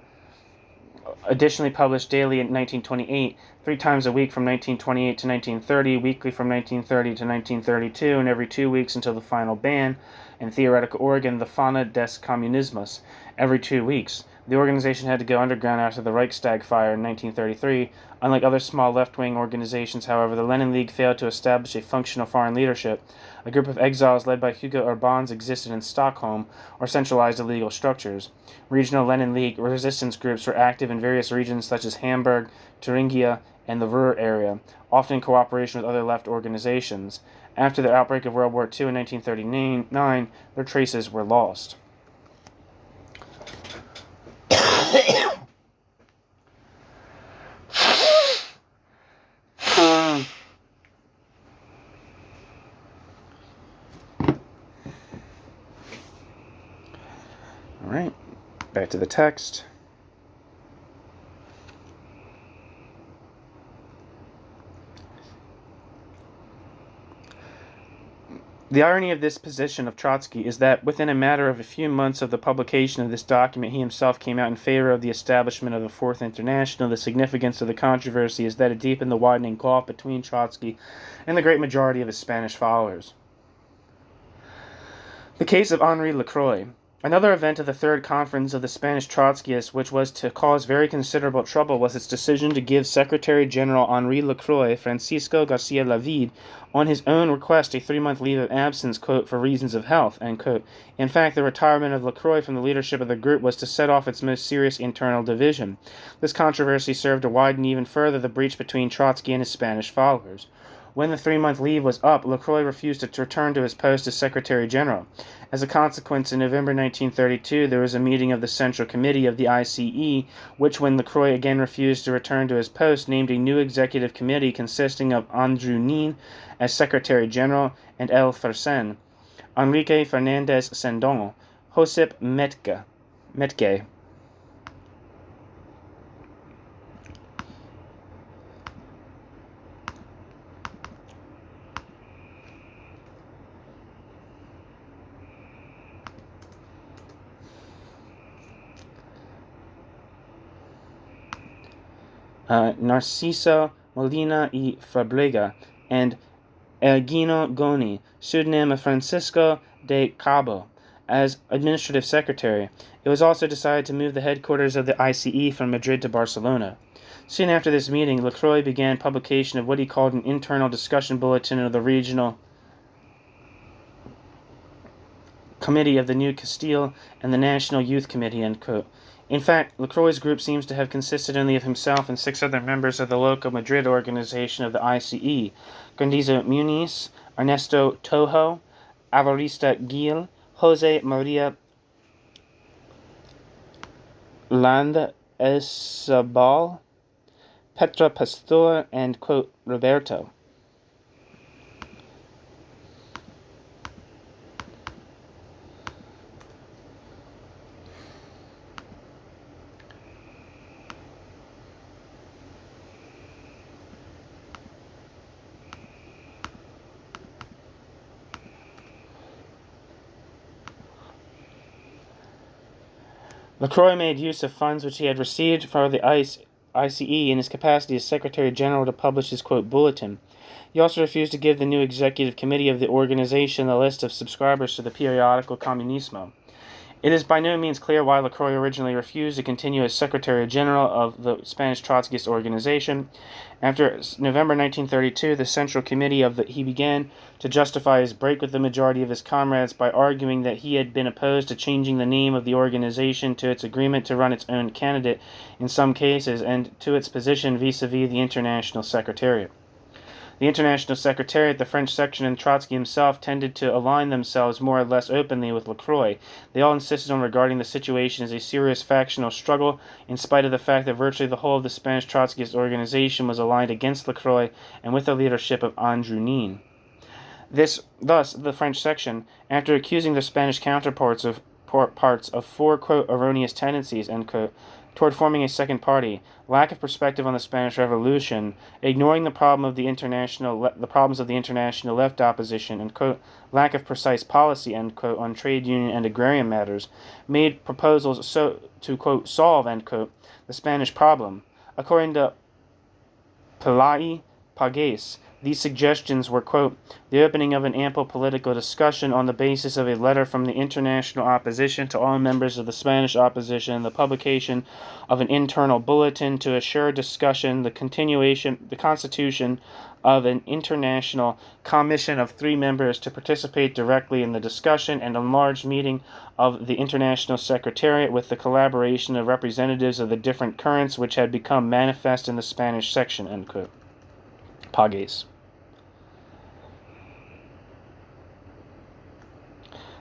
additionally published daily in 1928, 3 times a week from 1928 to 1930, weekly from 1930 to 1932, and every 2 weeks until the final ban, and theoretical organ, the Fana des Communismus, every 2 weeks. The organization had to go underground after the Reichstag fire in 1933. Unlike other small left-wing organizations, however, the Lenin League failed to establish a functional foreign leadership. A group of exiles led by Hugo Urbans existed in Stockholm, or centralized illegal structures. Regional Lenin League resistance groups were active in various regions such as Hamburg, Thuringia, and the Ruhr area, often in cooperation with other left organizations. After the outbreak of World War II in 1939, their traces were lost. All right, back to the text. The irony of this position of Trotsky is that within a matter of a few months of the publication of this document, he himself came out in favor of the establishment of the Fourth International. The significance of the controversy is that it deepened the widening gulf between Trotsky and the great majority of his Spanish followers. The case of Henri Lacroix. Another event of the Third Conference of the Spanish Trotskyists, which was to cause very considerable trouble, was its decision to give Secretary General Henri Lacroix, Francisco Garcia Lavide, on his own request a 3-month leave of absence, quote, for reasons of health, end quote. In fact, the retirement of Lacroix from the leadership of the group was to set off its most serious internal division. This controversy served to widen even further the breach between Trotsky and his Spanish followers. When the 3-month leave was up, Lacroix refused to return to his post as Secretary General. As a consequence, in November 1932, there was a meeting of the Central Committee of the ICE, which, when Lacroix again refused to return to his post, named a new executive committee consisting of Andreu as Secretary General and El Fersen, Enrique Fernandez Sendon, Josep Metge, Narciso Molina y Fabrega, and Elgino Goni, pseudonym Francisco de Cabo, as administrative secretary. It was also decided to move the headquarters of the ICE from Madrid to Barcelona. Soon after this meeting, Lacroix began publication of what he called an internal discussion bulletin of the regional committee of the New Castile and the National Youth Committee, end quote. In fact, Lacroix's group seems to have consisted only of himself and 6 other members of the local Madrid organization of the ICE: Grandizo Muniz, Ernesto Toho, Avarista Gil, Jose Maria Land Esabal, Petra Pastor, and, quote, Roberto. Lacroix made use of funds which he had received from the ICE in his capacity as Secretary General to publish his, quote, bulletin. He also refused to give the new executive committee of the organization a list of subscribers to the periodical Communismo. It is by no means clear why Lacroix originally refused to continue as Secretary General of the Spanish Trotskyist organization. After November 1932, the Central Committee he began to justify his break with the majority of his comrades by arguing that he had been opposed to changing the name of the organization, to its agreement to run its own candidate in some cases, and to its position vis-a-vis the International Secretariat. The International Secretariat, the French section, and Trotsky himself tended to align themselves more or less openly with Lacroix. They all insisted on regarding the situation as a serious factional struggle, in spite of the fact that virtually the whole of the Spanish Trotskyist organization was aligned against Lacroix and with the leadership of Andreu. Thus, the French section, after accusing their Spanish counterparts of parts of four, quote, erroneous tendencies, end quote, toward forming a second party: lack of perspective on the Spanish Revolution, ignoring the problems of the international left opposition, and, quote, lack of precise policy, end quote, on trade union and agrarian matters, made proposals to, quote, solve, end quote, the Spanish problem. According to Pages, these suggestions were, quote, the opening of an ample political discussion on the basis of a letter from the international opposition to all members of the Spanish opposition, the publication of an internal bulletin to assure discussion, the constitution of an international commission of 3 members to participate directly in the discussion, and a large meeting of the international secretariat with the collaboration of representatives of the different currents which had become manifest in the Spanish section, end quote. Pages.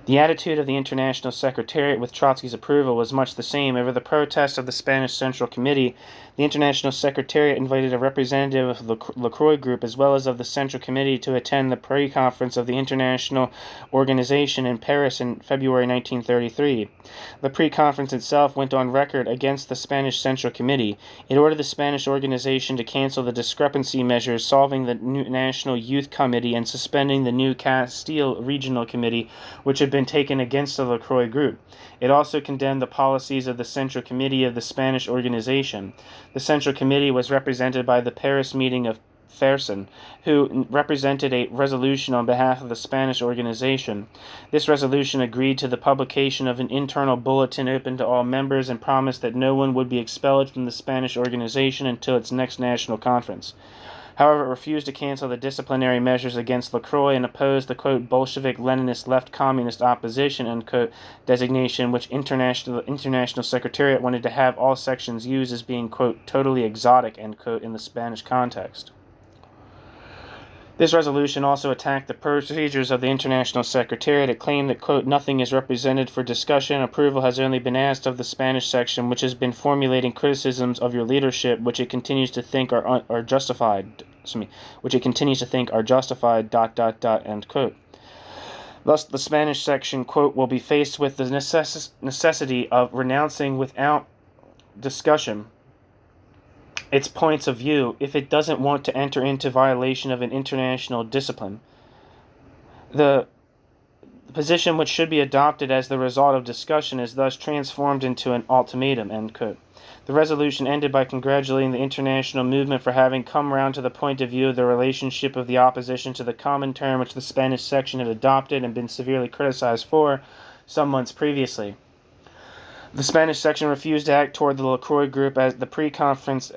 The attitude of the International Secretariat with Trotsky's approval was much the same. Over the protest of the Spanish Central Committee, the International Secretariat invited a representative of the LaCroix Group as well as of the Central Committee to attend the pre-conference of the International Organization in Paris in February 1933. The pre-conference itself went on record against the Spanish Central Committee. It ordered the Spanish organization to cancel the discrepancy measures, solving the new National Youth Committee and suspending the new Castile Regional Committee, which had been taken against the LaCroix Group. It also condemned the policies of the Central Committee of the Spanish organization. The Central Committee was represented by the Paris meeting of Fersen, who represented a resolution on behalf of the Spanish organization. This resolution agreed to the publication of an internal bulletin open to all members and promised that no one would be expelled from the Spanish organization until its next national conference. However, it refused to cancel the disciplinary measures against LaCroix and opposed the, quote, Bolshevik-Leninist left-communist opposition, end quote, designation, which International Secretariat wanted to have all sections use as being, quote, totally exotic, end quote, in the Spanish context. This resolution also attacked the procedures of the International Secretariat. It claimed that, quote, nothing is represented for discussion. Approval has only been asked of the Spanish section, which has been formulating criticisms of your leadership, which it continues to think are justified. End quote. Thus, the Spanish section, quote, will be faced with the necessity of renouncing without discussion its points of view if it doesn't want to enter into violation of an international discipline. The position which should be adopted as the result of discussion is thus transformed into an ultimatum, end quote. The resolution ended by congratulating the international movement for having come round to the point of view of the relationship of the opposition to the Comintern, which the Spanish section had adopted and been severely criticized for some months previously. The Spanish section refused to act toward the LaCroix Group as the pre-conference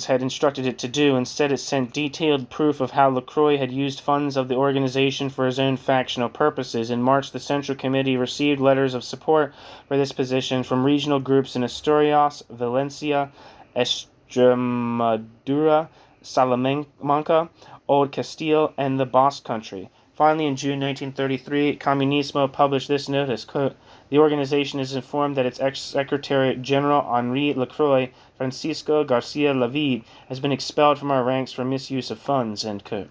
had instructed it to do. Instead, it sent detailed proof of how LaCroix had used funds of the organization for his own factional purposes. In March, the Central Committee received letters of support for this position from regional groups in Asturias, Valencia, Extremadura, Salamanca, Old Castile, and the Basque Country. Finally, in June 1933, Communismo published this notice, quote, the organization is informed that its ex-Secretary General Henri Lacroix, Francisco Garcia Lavid, has been expelled from our ranks for misuse of funds, end quote.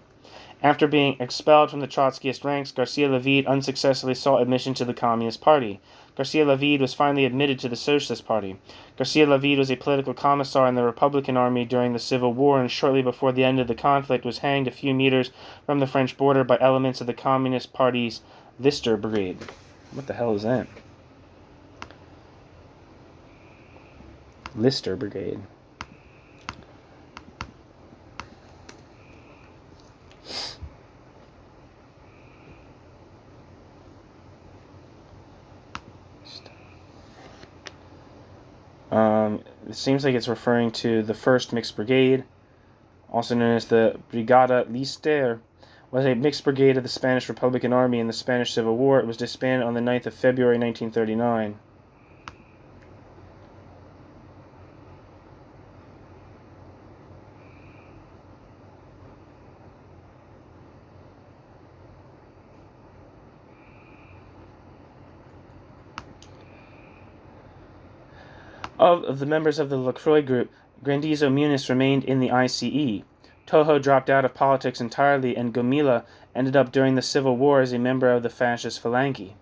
After being expelled from the Trotskyist ranks, Garcia Lavid unsuccessfully sought admission to the Communist Party. Garcia Lavid was finally admitted to the Socialist Party. Garcia Lavid was a political commissar in the Republican Army during the Civil War, and shortly before the end of the conflict was hanged a few meters from the French border by elements of the Communist Party's Lister Brigade. What the hell is that? Lister Brigade. It seems like it's referring to the 1st Mixed Brigade, also known as the Brigada Lister, was a mixed brigade of the Spanish Republican Army in the Spanish Civil War. It was disbanded on the 9th of February 1939. Of the members of the LaCroix Group, Grandizo Muniz remained in the ICE. Toho dropped out of politics entirely, and Gomila ended up during the Civil War as a member of the fascist Falange.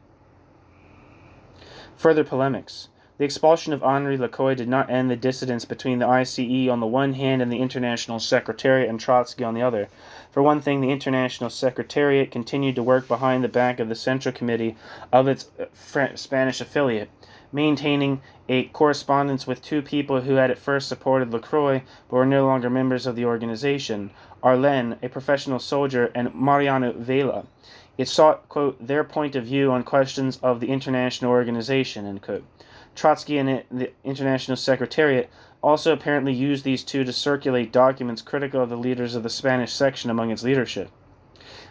Further polemics. The expulsion of Henri Lecoy did not end the dissidence between the ICE on the one hand and the International Secretariat and Trotsky on the other. For one thing, the International Secretariat continued to work behind the back of the Central Committee of its Spanish affiliate, maintaining a correspondence with two people who had at first supported Lecoy but were no longer members of the organization, Arlen, a professional soldier, and Mariano Vela. It sought, quote, their point of view on questions of the international organization, end quote. Trotsky and the International Secretariat also apparently used these two to circulate documents critical of the leaders of the Spanish section among its leadership.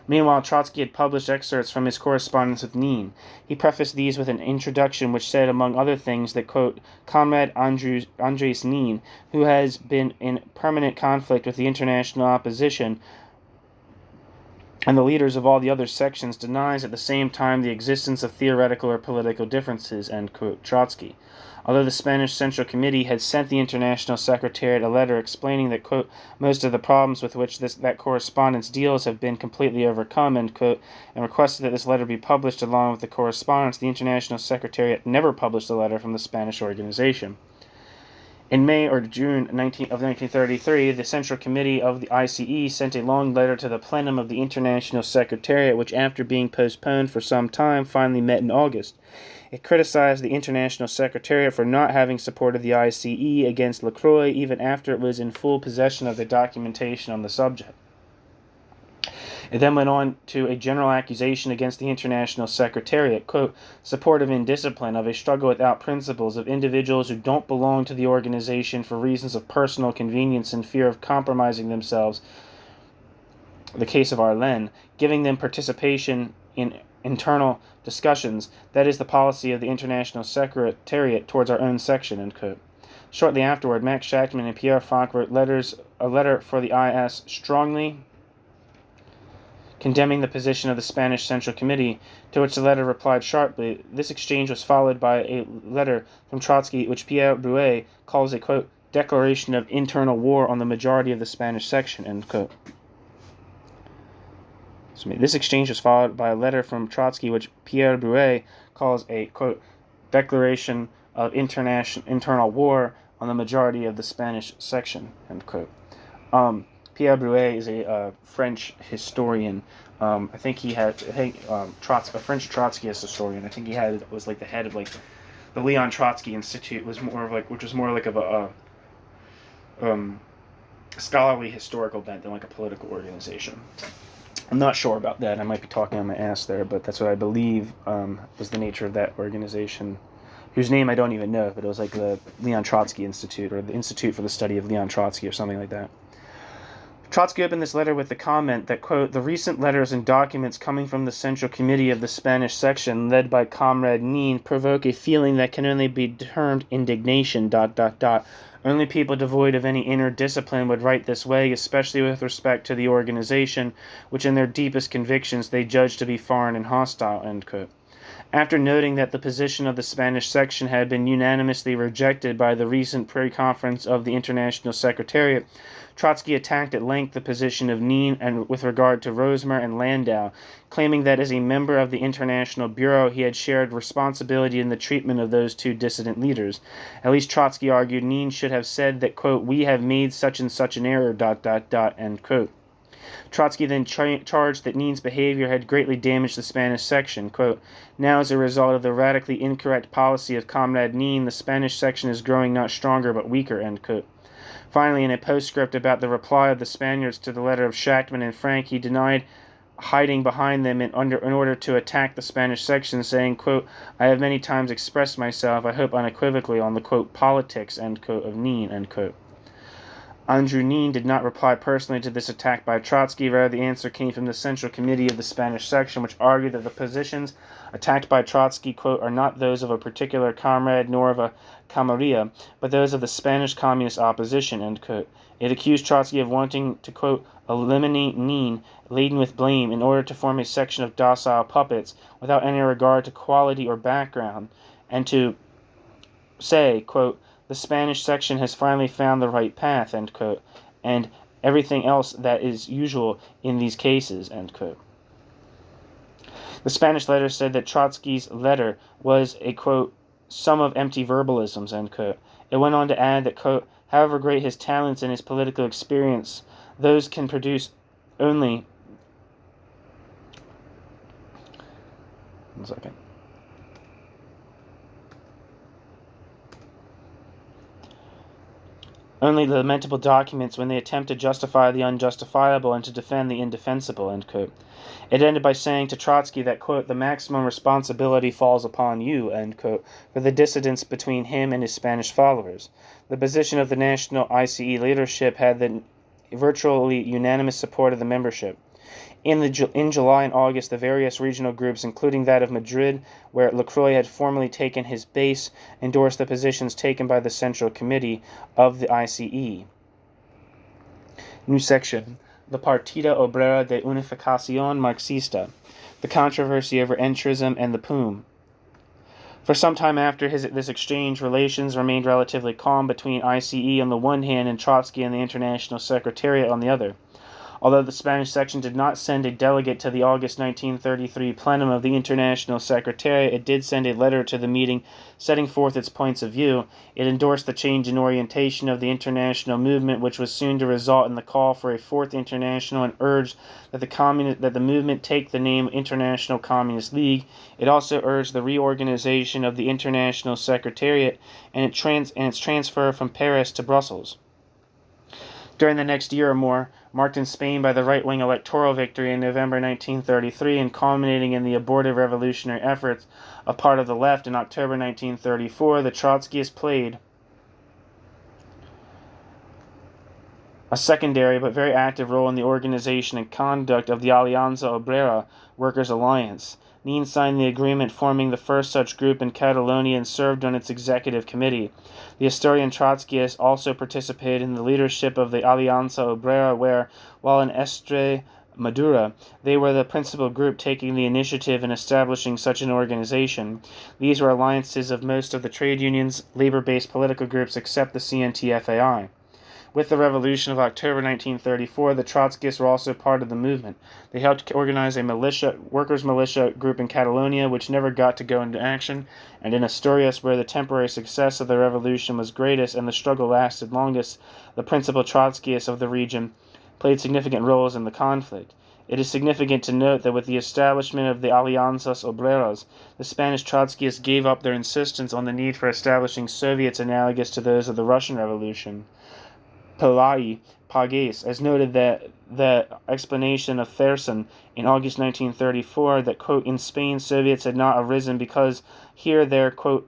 Meanwhile, Trotsky had published excerpts from his correspondence with Nin. He prefaced these with an introduction which said, among other things, that, quote, Comrade Andres Nin, who has been in permanent conflict with the international opposition and the leaders of all the other sections, denies at the same time the existence of theoretical or political differences, end quote, Trotsky. Although the Spanish Central Committee had sent the International Secretariat a letter explaining that, quote, most of the problems with which that correspondence deals have been completely overcome, end quote, and requested that this letter be published along with the correspondence, the International Secretariat never published a letter from the Spanish organization. In May or June of 1933, the Central Committee of the ICE sent a long letter to the plenum of the International Secretariat, which, after being postponed for some time, finally met in August. It criticized the International Secretariat for not having supported the ICE against Lecoy even after it was in full possession of the documentation on the subject. It then went on to a general accusation against the International Secretariat, quote, support of indiscipline, of a struggle without principles, of individuals who don't belong to the organization for reasons of personal convenience and fear of compromising themselves, the case of Arlen, giving them participation in internal discussions. That is the policy of the International Secretariat towards our own section, end quote. Shortly afterward, Max Shachtman and Pierre Franck wrote a letter for the IS strongly condemning the position of the Spanish Central Committee, to which the letter replied sharply. This exchange was followed by a letter from Trotsky, which Pierre Andreu calls a, quote, declaration of internal war on the majority of the Spanish section, end quote. This exchange was followed by a letter from Trotsky, which Pierre Andreu calls a, quote, declaration of internal war on the majority of the Spanish section, end quote. Pierre Andreu is a French historian. I think he had, a French Trotskyist historian. I think was like the head of like the Leon Trotsky Institute, which was more like of a scholarly historical bent than like a political organization. I'm not sure about that. I might be talking on my ass there, but that's what I believe was the nature of that organization, whose name I don't even know, but it was like the Leon Trotsky Institute, or the Institute for the Study of Leon Trotsky, or something like that. Trotsky opened this letter with the comment that, quote, the recent letters and documents coming from the Central Committee of the Spanish section, led by Comrade Nin, provoke a feeling that can only be termed indignation, ... Only people devoid of any inner discipline would write this way, especially with respect to the organization, which in their deepest convictions they judge to be foreign and hostile, end quote. After noting that the position of the Spanish section had been unanimously rejected by the recent pre-conference of the International Secretariat, Trotsky attacked at length the position of Nin and with regard to Rosmer and Landau, claiming that as a member of the International Bureau he had shared responsibility in the treatment of those two dissident leaders. At least Trotsky argued Nin should have said that, quote, we have made such and such an error, ... end quote. Trotsky then charged that Nin's behavior had greatly damaged the Spanish section. Quote, now as a result of the radically incorrect policy of Comrade Nin, the Spanish section is growing not stronger but weaker, end quote. Finally, in a postscript about the reply of the Spaniards to the letter of Shachtman and Frank, he denied hiding behind them in order to attack the Spanish section, saying, quote, I have many times expressed myself, I hope unequivocally, on the, quote, politics, end quote, of Nin, end quote. Andrew Nin did not reply personally to this attack by Trotsky. Rather, the answer came from the Central Committee of the Spanish section, which argued that the positions attacked by Trotsky, quote, are not those of a particular comrade nor of a camarilla, but those of the Spanish communist opposition, end quote. It accused Trotsky of wanting to, quote, eliminate Nin, laden with blame, in order to form a section of docile puppets, without any regard to quality or background, and to say, quote, the Spanish section has finally found the right path, end quote, and everything else that is usual in these cases, end quote. The Spanish letter said that Trotsky's letter was a, quote, some of empty verbalisms, end quote. It went on to add that, quote, however great his talents and his political experience, those can produce only... One second. Only the lamentable documents when they attempt to justify the unjustifiable and to defend the indefensible, end quote. It ended by saying to Trotsky that, quote, the maximum responsibility falls upon you, end quote, for the dissidence between him and his Spanish followers. The position of the national ICE leadership had the virtually unanimous support of the membership. In July and August, the various regional groups, including that of Madrid, where Lacroix had formerly taken his base, endorsed the positions taken by the Central Committee of the ICE. New section. The Partida Obrera de Unificación Marxista. The controversy over entrism and the POUM. For some time after this exchange, relations remained relatively calm between ICE on the one hand and Trotsky and the International Secretariat on the other. Although the Spanish section did not send a delegate to the August 1933 plenum of the International Secretariat, it did send a letter to the meeting setting forth its points of view. It endorsed the change in orientation of the international movement, which was soon to result in the call for a Fourth International, and urged that the movement take the name International Communist League. It also urged the reorganization of the International Secretariat and its transfer from Paris to Brussels. During the next year or more, marked in Spain by the right-wing electoral victory in November 1933 and culminating in the abortive revolutionary efforts of part of the left in October 1934, the Trotskyists played a secondary but very active role in the organization and conduct of the Alianza Obrera Workers Alliance. Nin signed the agreement forming the first such group in Catalonia and served on its executive committee. The Asturian Trotskyists also participated in the leadership of the Alianza Obrera, where, while in Extremadura, they were the principal group taking the initiative in establishing such an organization. These were alliances of most of the trade unions, labor-based political groups except the CNT-FAI. With the revolution of October 1934, the Trotskyists were also part of the movement. They helped organize a workers' militia group in Catalonia, which never got to go into action, and in Asturias, where the temporary success of the revolution was greatest and the struggle lasted longest, the principal Trotskyists of the region played significant roles in the conflict. It is significant to note that with the establishment of the Alianzas Obreras, the Spanish Trotskyists gave up their insistence on the need for establishing Soviets analogous to those of the Russian Revolution. Pages, as noted that the explanation of Therson in August 1934 that, quote, in Spain Soviets had not arisen because here there, quote,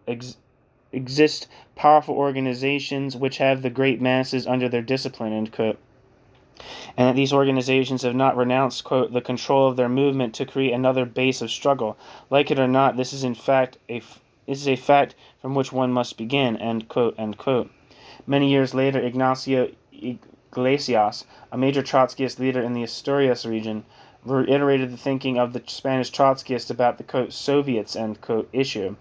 exist powerful organizations which have the great masses under their discipline, end quote, and that these organizations have not renounced, quote, the control of their movement to create another base of struggle. Like it or not, this is in fact a fact from which one must begin, end quote, end quote. Many years later, Ignacio Iglesias, a major Trotskyist leader in the Asturias region, reiterated the thinking of the Spanish Trotskyists about the, quote, Soviets, end quote, issue.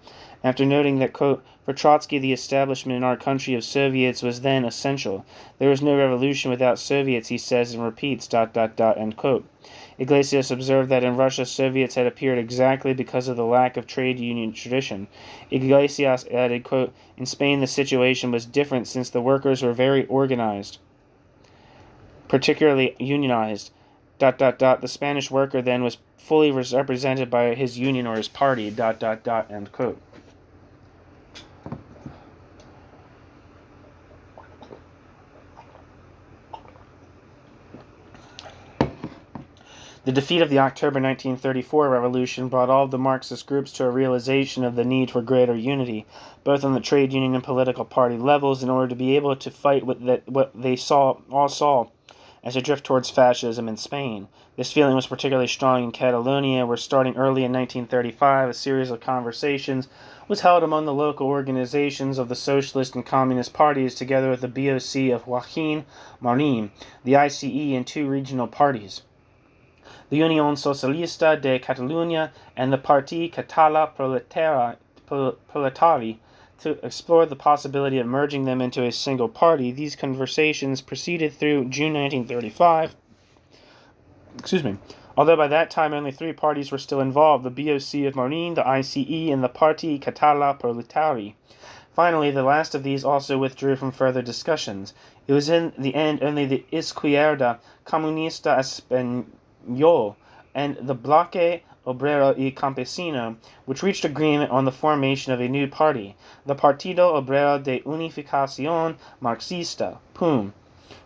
After noting that, quote, for Trotsky the establishment in our country of Soviets was then essential. There was no revolution without Soviets, he says, and repeats, ... end quote. Iglesias observed that in Russia Soviets had appeared exactly because of the lack of trade union tradition. Iglesias added, quote, in Spain the situation was different since the workers were very organized, particularly unionized, ... The Spanish worker then was fully represented by his union or his party, ... end quote. The defeat of the October 1934 revolution brought all of the Marxist groups to a realization of the need for greater unity, both on the trade union and political party levels, in order to be able to fight what they all saw as a drift towards fascism in Spain. This feeling was particularly strong in Catalonia, where starting early in 1935, a series of conversations was held among the local organizations of the Socialist and Communist parties, together with the PSUC of Joaquín, Maurín, the ICE, and two regional parties, the Unión Socialista de Catalunya and the Parti Català Proletari, to explore the possibility of merging them into a single party. These conversations proceeded through June 1935. although by that time only 3 parties were still involved: the PSUC of Maurín, the ICE, and the Parti Català Proletari. Finally, the last of these also withdrew from further discussions. It was in the end only the Izquierda Comunista Español and the Bloque Obrero y Campesino which reached agreement on the formation of a new party, the Partido Obrero de Unificación Marxista, POUM,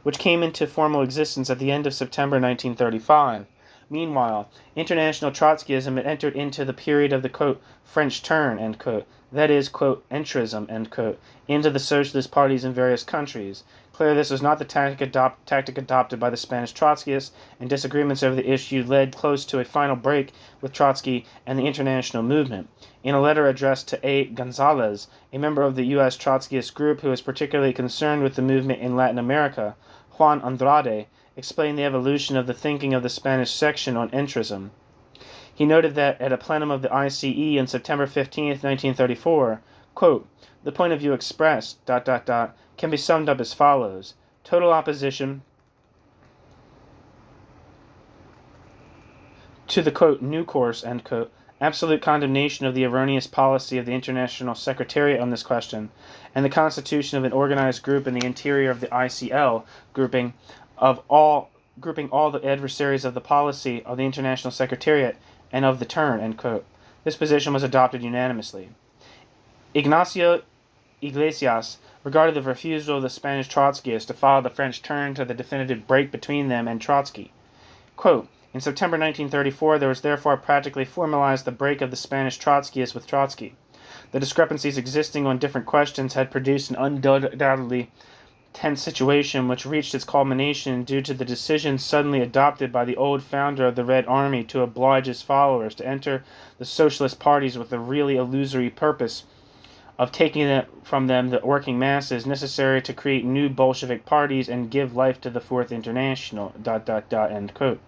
which came into formal existence at the end of September 1935. Meanwhile, international Trotskyism had entered into the period of the, quote, French turn, end quote, that is, quote, entrism, end quote, into the socialist parties in various countries. Clearly, this was not the tactic adopted by the Spanish Trotskyists, and disagreements over the issue led close to a final break with Trotsky and the international movement. In a letter addressed to A. Gonzalez, a member of the U.S. Trotskyist group who was particularly concerned with the movement in Latin America, Juan Andrade explained the evolution of the thinking of the Spanish section on entrism. He noted that at a plenum of the ICE on September 15, 1934, quote, the point of view expressed, ... can be summed up as follows: total opposition to the, quote, new course, end quote, absolute condemnation of the erroneous policy of the International Secretariat on this question, and the constitution of an organized group in the interior of the ICL, grouping all the adversaries of the policy of the International Secretariat and of the turn, end quote. This position was adopted unanimously. Ignacio Iglesias regarded the refusal of the Spanish Trotskyists to follow the French turn to the definitive break between them and Trotsky. Quote, in September 1934, there was therefore practically formalized the break of the Spanish Trotskyists with Trotsky. The discrepancies existing on different questions had produced an undoubtedly tense situation which reached its culmination due to the decision suddenly adopted by the old founder of the Red Army to oblige his followers to enter the socialist parties with the really illusory purpose of taking from them the working masses necessary to create new Bolshevik parties and give life to the Fourth International, ... end quote.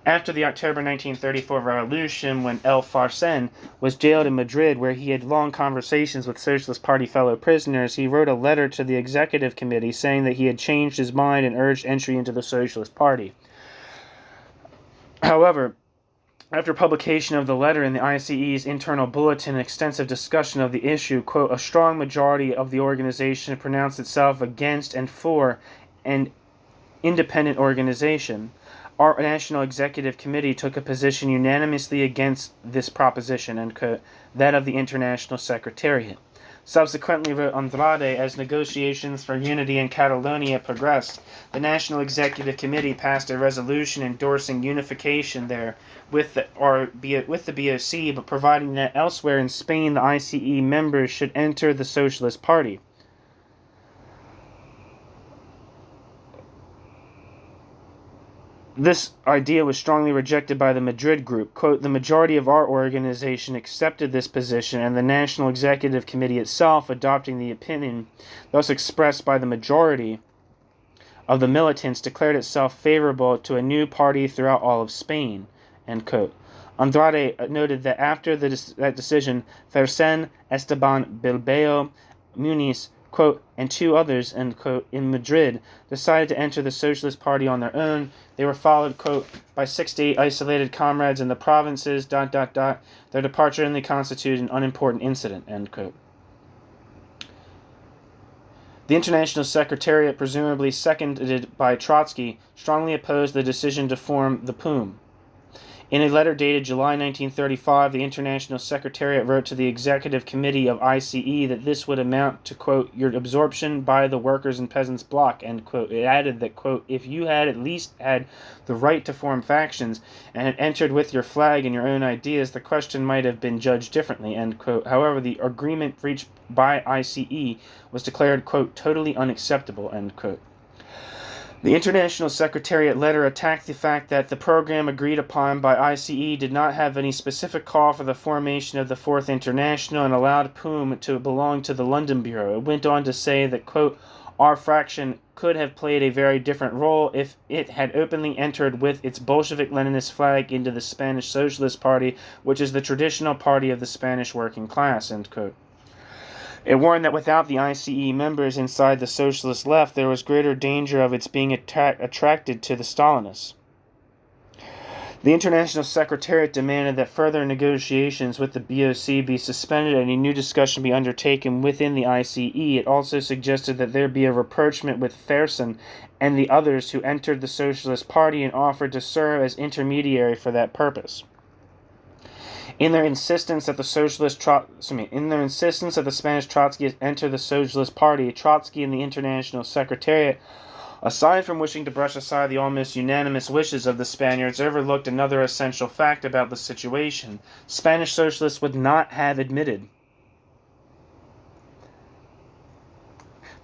After the October 1934 revolution, when El Farcen was jailed in Madrid, where he had long conversations with Socialist Party fellow prisoners, he wrote a letter to the Executive Committee saying that he had changed his mind and urged entry into the Socialist Party. However, after publication of the letter in the ICE's internal bulletin and extensive discussion of the issue, quote, a strong majority of the organization pronounced itself against and for an independent organization. Our National Executive Committee took a position unanimously against this proposition, end quote, that of the International Secretariat. Subsequently, wrote Andrade, as negotiations for unity in Catalonia progressed, the National Executive Committee passed a resolution endorsing unification there with the BOC, but providing that elsewhere in Spain the ICE members should enter the Socialist Party. This idea was strongly rejected by the Madrid group. Quote, the majority of our organization accepted this position, and the National Executive Committee itself, adopting the opinion thus expressed by the majority of the militants, declared itself favorable to a new party throughout all of Spain, end quote. Andrade noted that after that decision, Fersen, Esteban Bilbao, Muniz, quote, and 2 others, end quote, in Madrid, decided to enter the Socialist Party on their own. They were followed, quote, by 6 to 8 isolated comrades in the provinces, ... Their departure only constituted an unimportant incident, end quote. The International Secretariat, presumably seconded by Trotsky, strongly opposed the decision to form the POUM. In a letter dated July 1935, the International Secretariat wrote to the Executive Committee of ICE that this would amount to, quote, your absorption by the Workers and Peasants Bloc, end quote. It added that, quote, if you had at least had the right to form factions and had entered with your flag and your own ideas, the question might have been judged differently, end quote. However, the agreement reached by ICE was declared, quote, totally unacceptable, end quote. The International Secretariat letter attacked the fact that the program agreed upon by ICE did not have any specific call for the formation of the Fourth International and allowed POUM to belong to the London Bureau. It went on to say that, quote, our fraction could have played a very different role if it had openly entered with its Bolshevik-Leninist flag into the Spanish Socialist Party, which is the traditional party of the Spanish working class, end quote. It warned that without the ICE members inside the socialist left, there was greater danger of its being attracted to the Stalinists. The International Secretariat demanded that further negotiations with the BOC be suspended and a new discussion be undertaken within the ICE. It also suggested that there be a rapprochement with Fersen and the others who entered the Socialist Party and offered to serve as intermediary for that purpose. In their insistence that the Spanish Trotskyists enter the Socialist Party, Trotsky and the International Secretariat, aside from wishing to brush aside the almost unanimous wishes of the Spaniards, overlooked another essential fact about the situation. Spanish socialists would not have admitted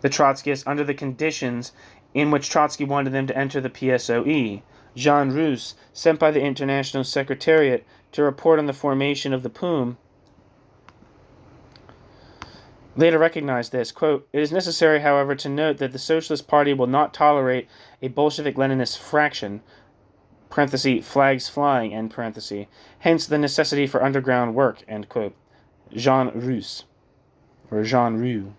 the Trotskyists under the conditions in which Trotsky wanted them to enter the PSOE. Jean Rousse, sent by the International Secretariat to report on the formation of the POUM, later recognized this. Quote, "It is necessary, however, to note that the Socialist Party will not tolerate a Bolshevik-Leninist fraction, parenthesis, flags flying, end parenthesis, hence the necessity for underground work," end quote. Jean Rousse, or Jean Roux.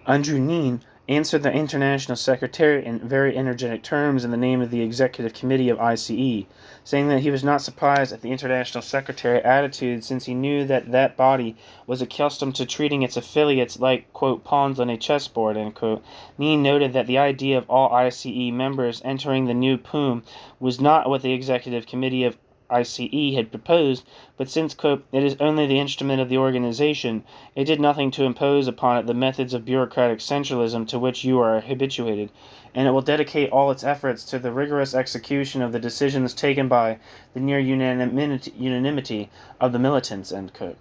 Andreu answered the International Secretariat in very energetic terms in the name of the Executive Committee of ICE, saying that he was not surprised at the International Secretariat attitude since he knew that that body was accustomed to treating its affiliates like, quote, pawns on a chessboard, end quote. Neen noted that the idea of all ICE members entering the new POUM was not what the Executive Committee of ICE had proposed, but since, quote, it is only the instrument of the organization, it did nothing to impose upon it the methods of bureaucratic centralism to which you are habituated, and it will dedicate all its efforts to the rigorous execution of the decisions taken by the near unanimity of the militants, end quote.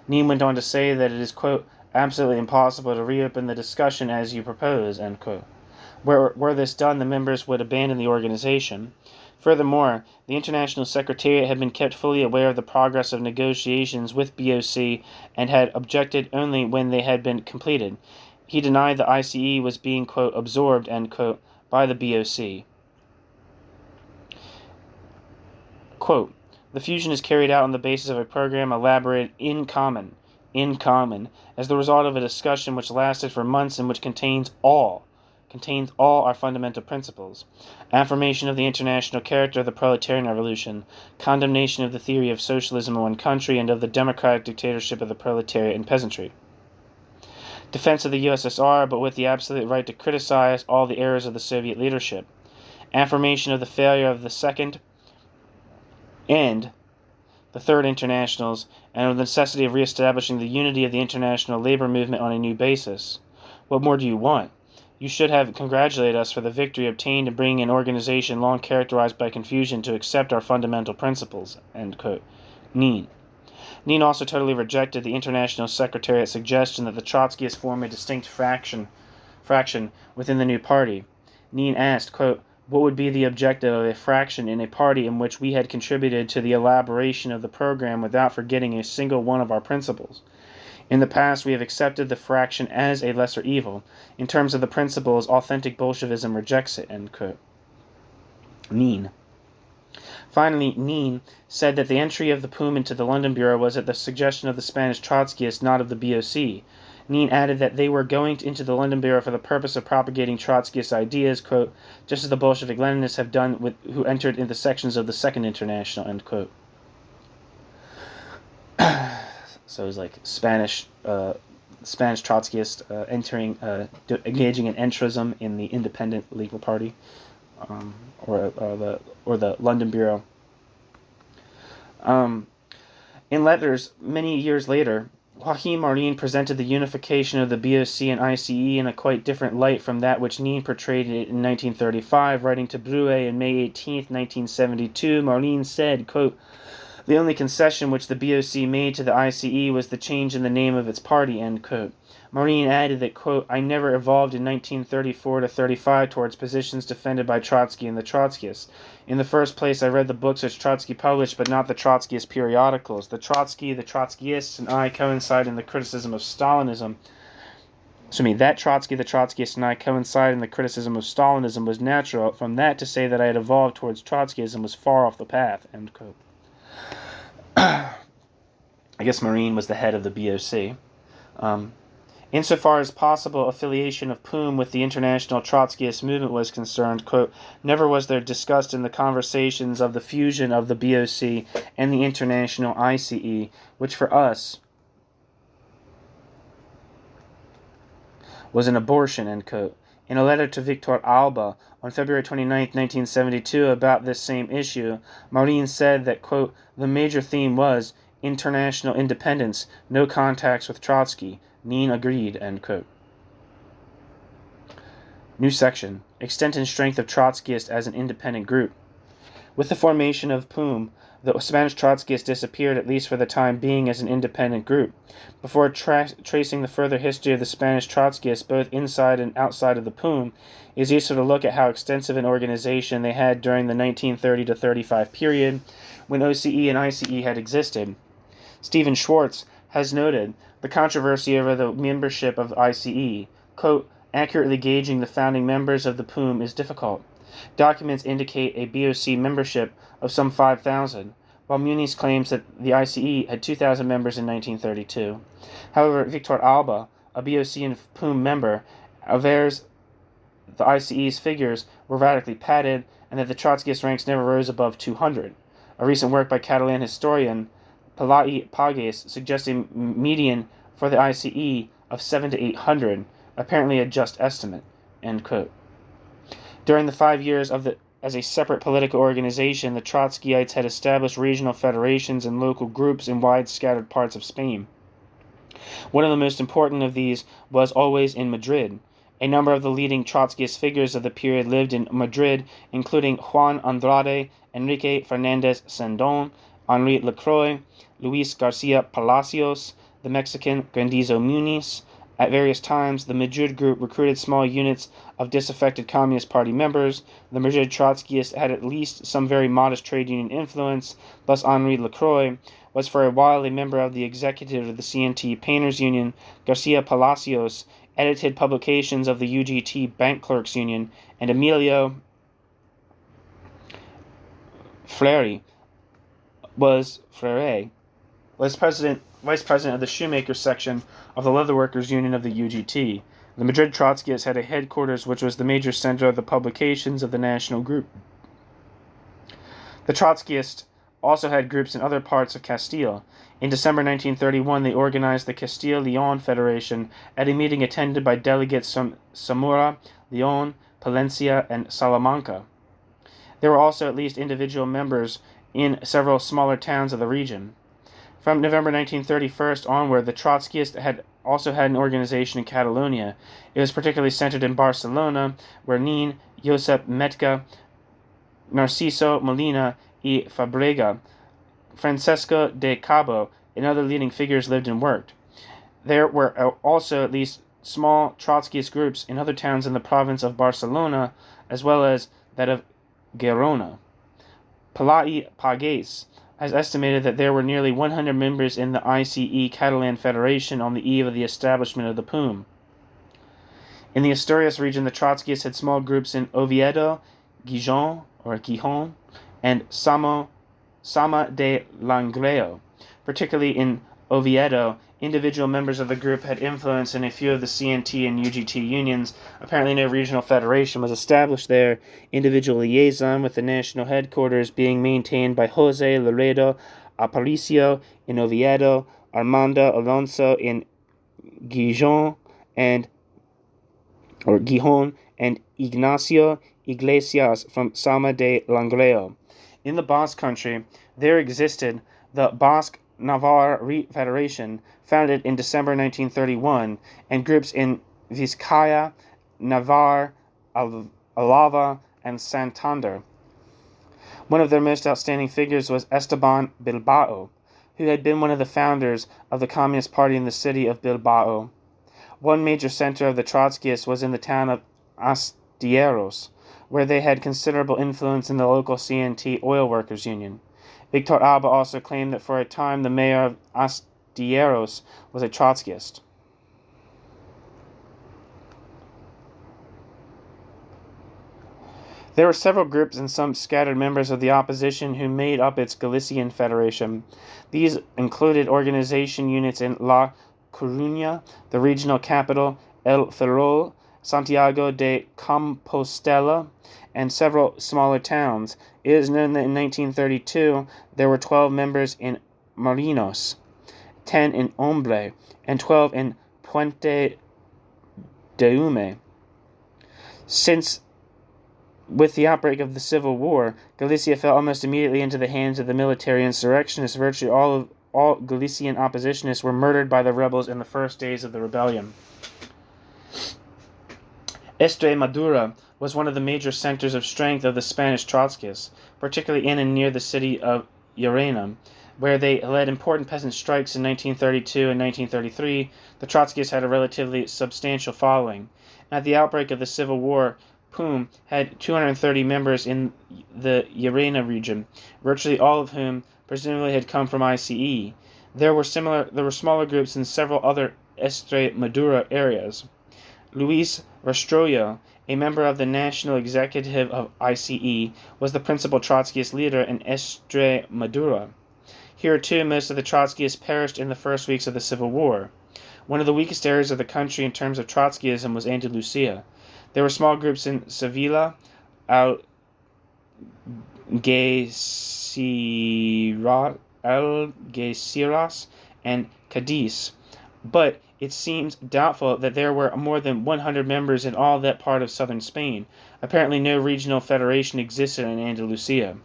Neen went on to say that it is, quote, absolutely impossible to reopen the discussion as you propose, end quote. Were this done, the members would abandon the organization. Furthermore, the International Secretariat had been kept fully aware of the progress of negotiations with BOC and had objected only when they had been completed. He denied the ICE was being, quote, absorbed, end quote, by the BOC. Quote, the fusion is carried out on the basis of a program elaborated in common, as the result of a discussion which lasted for months and which contains all our fundamental principles: affirmation of the international character of the proletarian revolution, condemnation of the theory of socialism in one country and of the democratic dictatorship of the proletariat and peasantry, defense of the USSR but with the absolute right to criticize all the errors of the Soviet leadership, affirmation of the failure of the second and the third internationals, and of the necessity of reestablishing the unity of the international labor movement on a new basis. What more do you want? You should have congratulated us for the victory obtained in bringing an organization long characterized by confusion to accept our fundamental principles, end quote. Neen also totally rejected the International Secretariat's suggestion that the Trotskyists form a distinct fraction within the new party. Neen asked, quote, what would be the objective of a fraction in a party in which we had contributed to the elaboration of the program without forgetting a single one of our principles? In the past, we have accepted the fraction as a lesser evil. In terms of the principles, authentic Bolshevism rejects it, end quote. Neen. Finally, Neen said that the entry of the POUM into the London Bureau was at the suggestion of the Spanish Trotskyists, not of the BOC. Neen added that they were going into the London Bureau for the purpose of propagating Trotskyist ideas, quote, just as the Bolshevik Leninists have done who entered into sections of the Second International, end quote. So it was like Spanish Trotskyist engaging in entrism in the independent legal party, or the London Bureau. In letters many years later, Joaquín Maurín presented the unification of the BOC and ICE in a quite different light from that which Neen portrayed it in 1935. Writing to Andreu on May 18, 1972, Maurín said, quote, The only concession which the BOC made to the ICE was the change in the name of its party, end quote. Maurín added that, quote, I never evolved in 1934 to 35 towards positions defended by Trotsky and the Trotskyists. In the first place, I read the books which Trotsky published, but not the Trotskyist periodicals. The Trotsky, the Trotskyists, and I coincide in the criticism of Stalinism. That Trotsky, the Trotskyist, and I coincide in the criticism of Stalinism was natural. From that to say that I had evolved towards Trotskyism was far off the path, end quote. I guess Maurín was the head of the BOC. Insofar as possible affiliation of POUM with the international Trotskyist movement was concerned, quote, never was there discussed in the conversations of the fusion of the BOC and the international ICE, which for us was an abortion, end quote. In a letter to Victor Alba on February 29, 1972, about this same issue, Maurín said that, quote, the major theme was international independence, no contacts with Trotsky. Neen agreed, end quote. New section. Extent and strength of Trotskyist as an independent group. With the formation of POUM, the Spanish Trotskyists disappeared, at least for the time being, as an independent group. Before tracing the further history of the Spanish Trotskyists, both inside and outside of the POUM, it is useful to look at how extensive an organization they had during the 1930 to 35 period, when OCE and ICE had existed. Stephen Schwartz has noted the controversy over the membership of ICE. Quote, accurately gauging the founding members of the POUM is difficult. Documents indicate a BOC membership of some 5,000, while Muniz claims that the ICE had 2,000 members in 1932. However, Victor Alba, a BOC and POUM member, avers the ICE's figures were radically padded and that the Trotskyist ranks never rose above 200. A recent work by Catalan historian Pelai Pages suggests a median for the ICE of 700 to 800, apparently a just estimate, end quote. During the 5 years as a separate political organization, the Trotskyites had established regional federations and local groups in wide scattered parts of Spain. One of the most important of these was always in Madrid. A number of the leading Trotskyist figures of the period lived in Madrid, including Juan Andrade, Enrique Fernández Sendón, Henri Lacroix, Luis Garcia Palacios, the Mexican Grandizo Muniz. At various times, the Madrid group recruited small units of disaffected Communist Party members. The Madrid Trotskyists had at least some very modest trade union influence. Thus, Henri Lacroix was for a while a member of the executive of the CNT Painters Union. Garcia Palacios edited publications of the UGT Bank Clerks Union, and Emilio Freire was vice president of the shoemaker section of the Leatherworkers Union of the UGT. The Madrid Trotskyists had a headquarters which was the major center of the publications of the national group. The Trotskyists also had groups in other parts of Castile. In December 1931, they organized the Castile-Leon Federation at a meeting attended by delegates from Zamora, Leon, Palencia, and Salamanca. There were also at least individual members in several smaller towns of the region. From November 1931 onward, the Trotskyists had also had an organization in Catalonia. It was particularly centered in Barcelona, where Nin, Josep Metka, Narciso Molina y Fabrega, Francesco de Cabo, and other leading figures lived and worked. There were also at least small Trotskyist groups in other towns in the province of Barcelona, as well as that of Gerona. Pelai Pages has estimated that there were nearly 100 members in the ICE Catalan Federation on the eve of the establishment of the POUM. In the Asturias region, the Trotskyists had small groups in Oviedo, Gijón, and Sama de Langreo. Particularly in Oviedo, individual members of the group had influence in a few of the CNT and UGT unions. Apparently no regional federation was established there, individual liaison with the national headquarters being maintained by José Laredo Aparicio in Oviedo, Armando Alonso in Gijón, and Ignacio Iglesias from Sama de Langreo. In the Basque Country, there existed the Basque Navarre Federation, founded in December 1931, and groups in Vizcaya, Navarre, Alava, and Santander. One of their most outstanding figures was Esteban Bilbao, who had been one of the founders of the Communist Party in the city of Bilbao. One major center of the Trotskyists was in the town of Astilleros, where they had considerable influence in the local CNT oil workers union. Victor Alba also claimed that for a time the mayor of Astilleros was a Trotskyist. There were several groups and some scattered members of the opposition who made up its Galician Federation. These included organization units in La Coruña, the regional capital, El Ferrol, Santiago de Compostela, and several smaller towns. It is known that in 1932 there were 12 members in Marinos, 10 in Hombre, and 12 in Puente de Ume. With the outbreak of the Civil War, Galicia fell almost immediately into the hands of the military insurrectionists. Virtually all Galician oppositionists were murdered by the rebels in the first days of the rebellion. Extremadura was one of the major centers of strength of the Spanish Trotskyists, particularly in and near the city of Llerena, where they led important peasant strikes in 1932 and 1933. The Trotskyists had a relatively substantial following. At the outbreak of the Civil War, POUM had 230 members in the Llerena region, virtually all of whom presumably had come from ICE. There were smaller groups in several other Extremadura areas. Luis Rastrojo, a member of the National Executive of ICE, was the principal Trotskyist leader in Extremadura. Here, too, most of the Trotskyists perished in the first weeks of the Civil War. One of the weakest areas of the country in terms of Trotskyism was Andalusia. There were small groups in Sevilla, Algeciras, and Cadiz, but it seems doubtful that there were more than 100 members in all that part of southern Spain. Apparently no regional federation existed in Andalusia.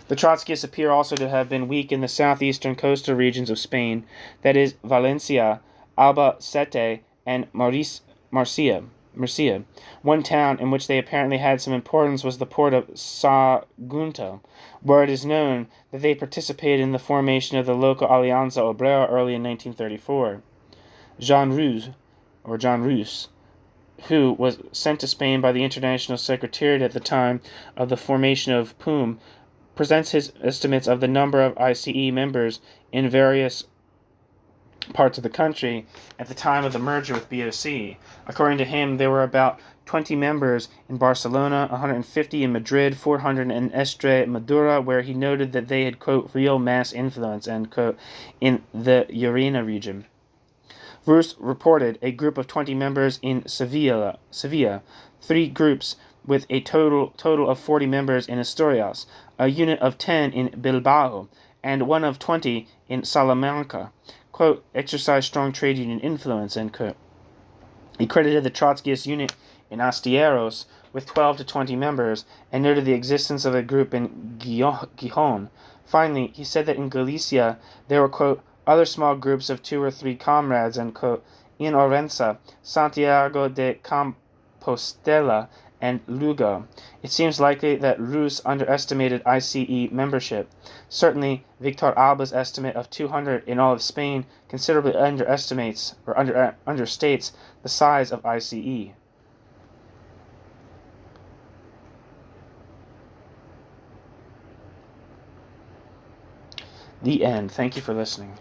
The Trotskyists appear also to have been weak in the southeastern coastal regions of Spain, that is, Valencia, Albacete, and Murcia. One town in which they apparently had some importance was the port of Sagunto, where it is known that they participated in the formation of the local Alianza Obrera early in 1934. Jean Rus, who was sent to Spain by the International Secretariat at the time of the formation of POUM, presents his estimates of the number of ICE members in various parts of the country at the time of the merger with PSUC. According to him, there were about 20 members in Barcelona, 150 in Madrid, 400 in Extremadura, where he noted that they had, quote, real mass influence, end quote, in the Llerena region. Rus reported a group of 20 members in Sevilla, 3 groups with a total of 40 members in Asturias, a unit of 10 in Bilbao, and one of 20 in Salamanca, quote, exercise strong trade union influence, end quote. He credited the Trotskyist unit in Astilleros with 12 to 20 members and noted the existence of a group in Gijón. Finally, he said that in Galicia there were, quote, other small groups of 2 or 3 comrades, end quote, in Orense, Santiago de Compostela, and Lugo. It seems likely that Rus underestimated ICE membership. Certainly, Victor Alba's estimate of 200 in all of Spain considerably understates the size of ICE. The end. Thank you for listening.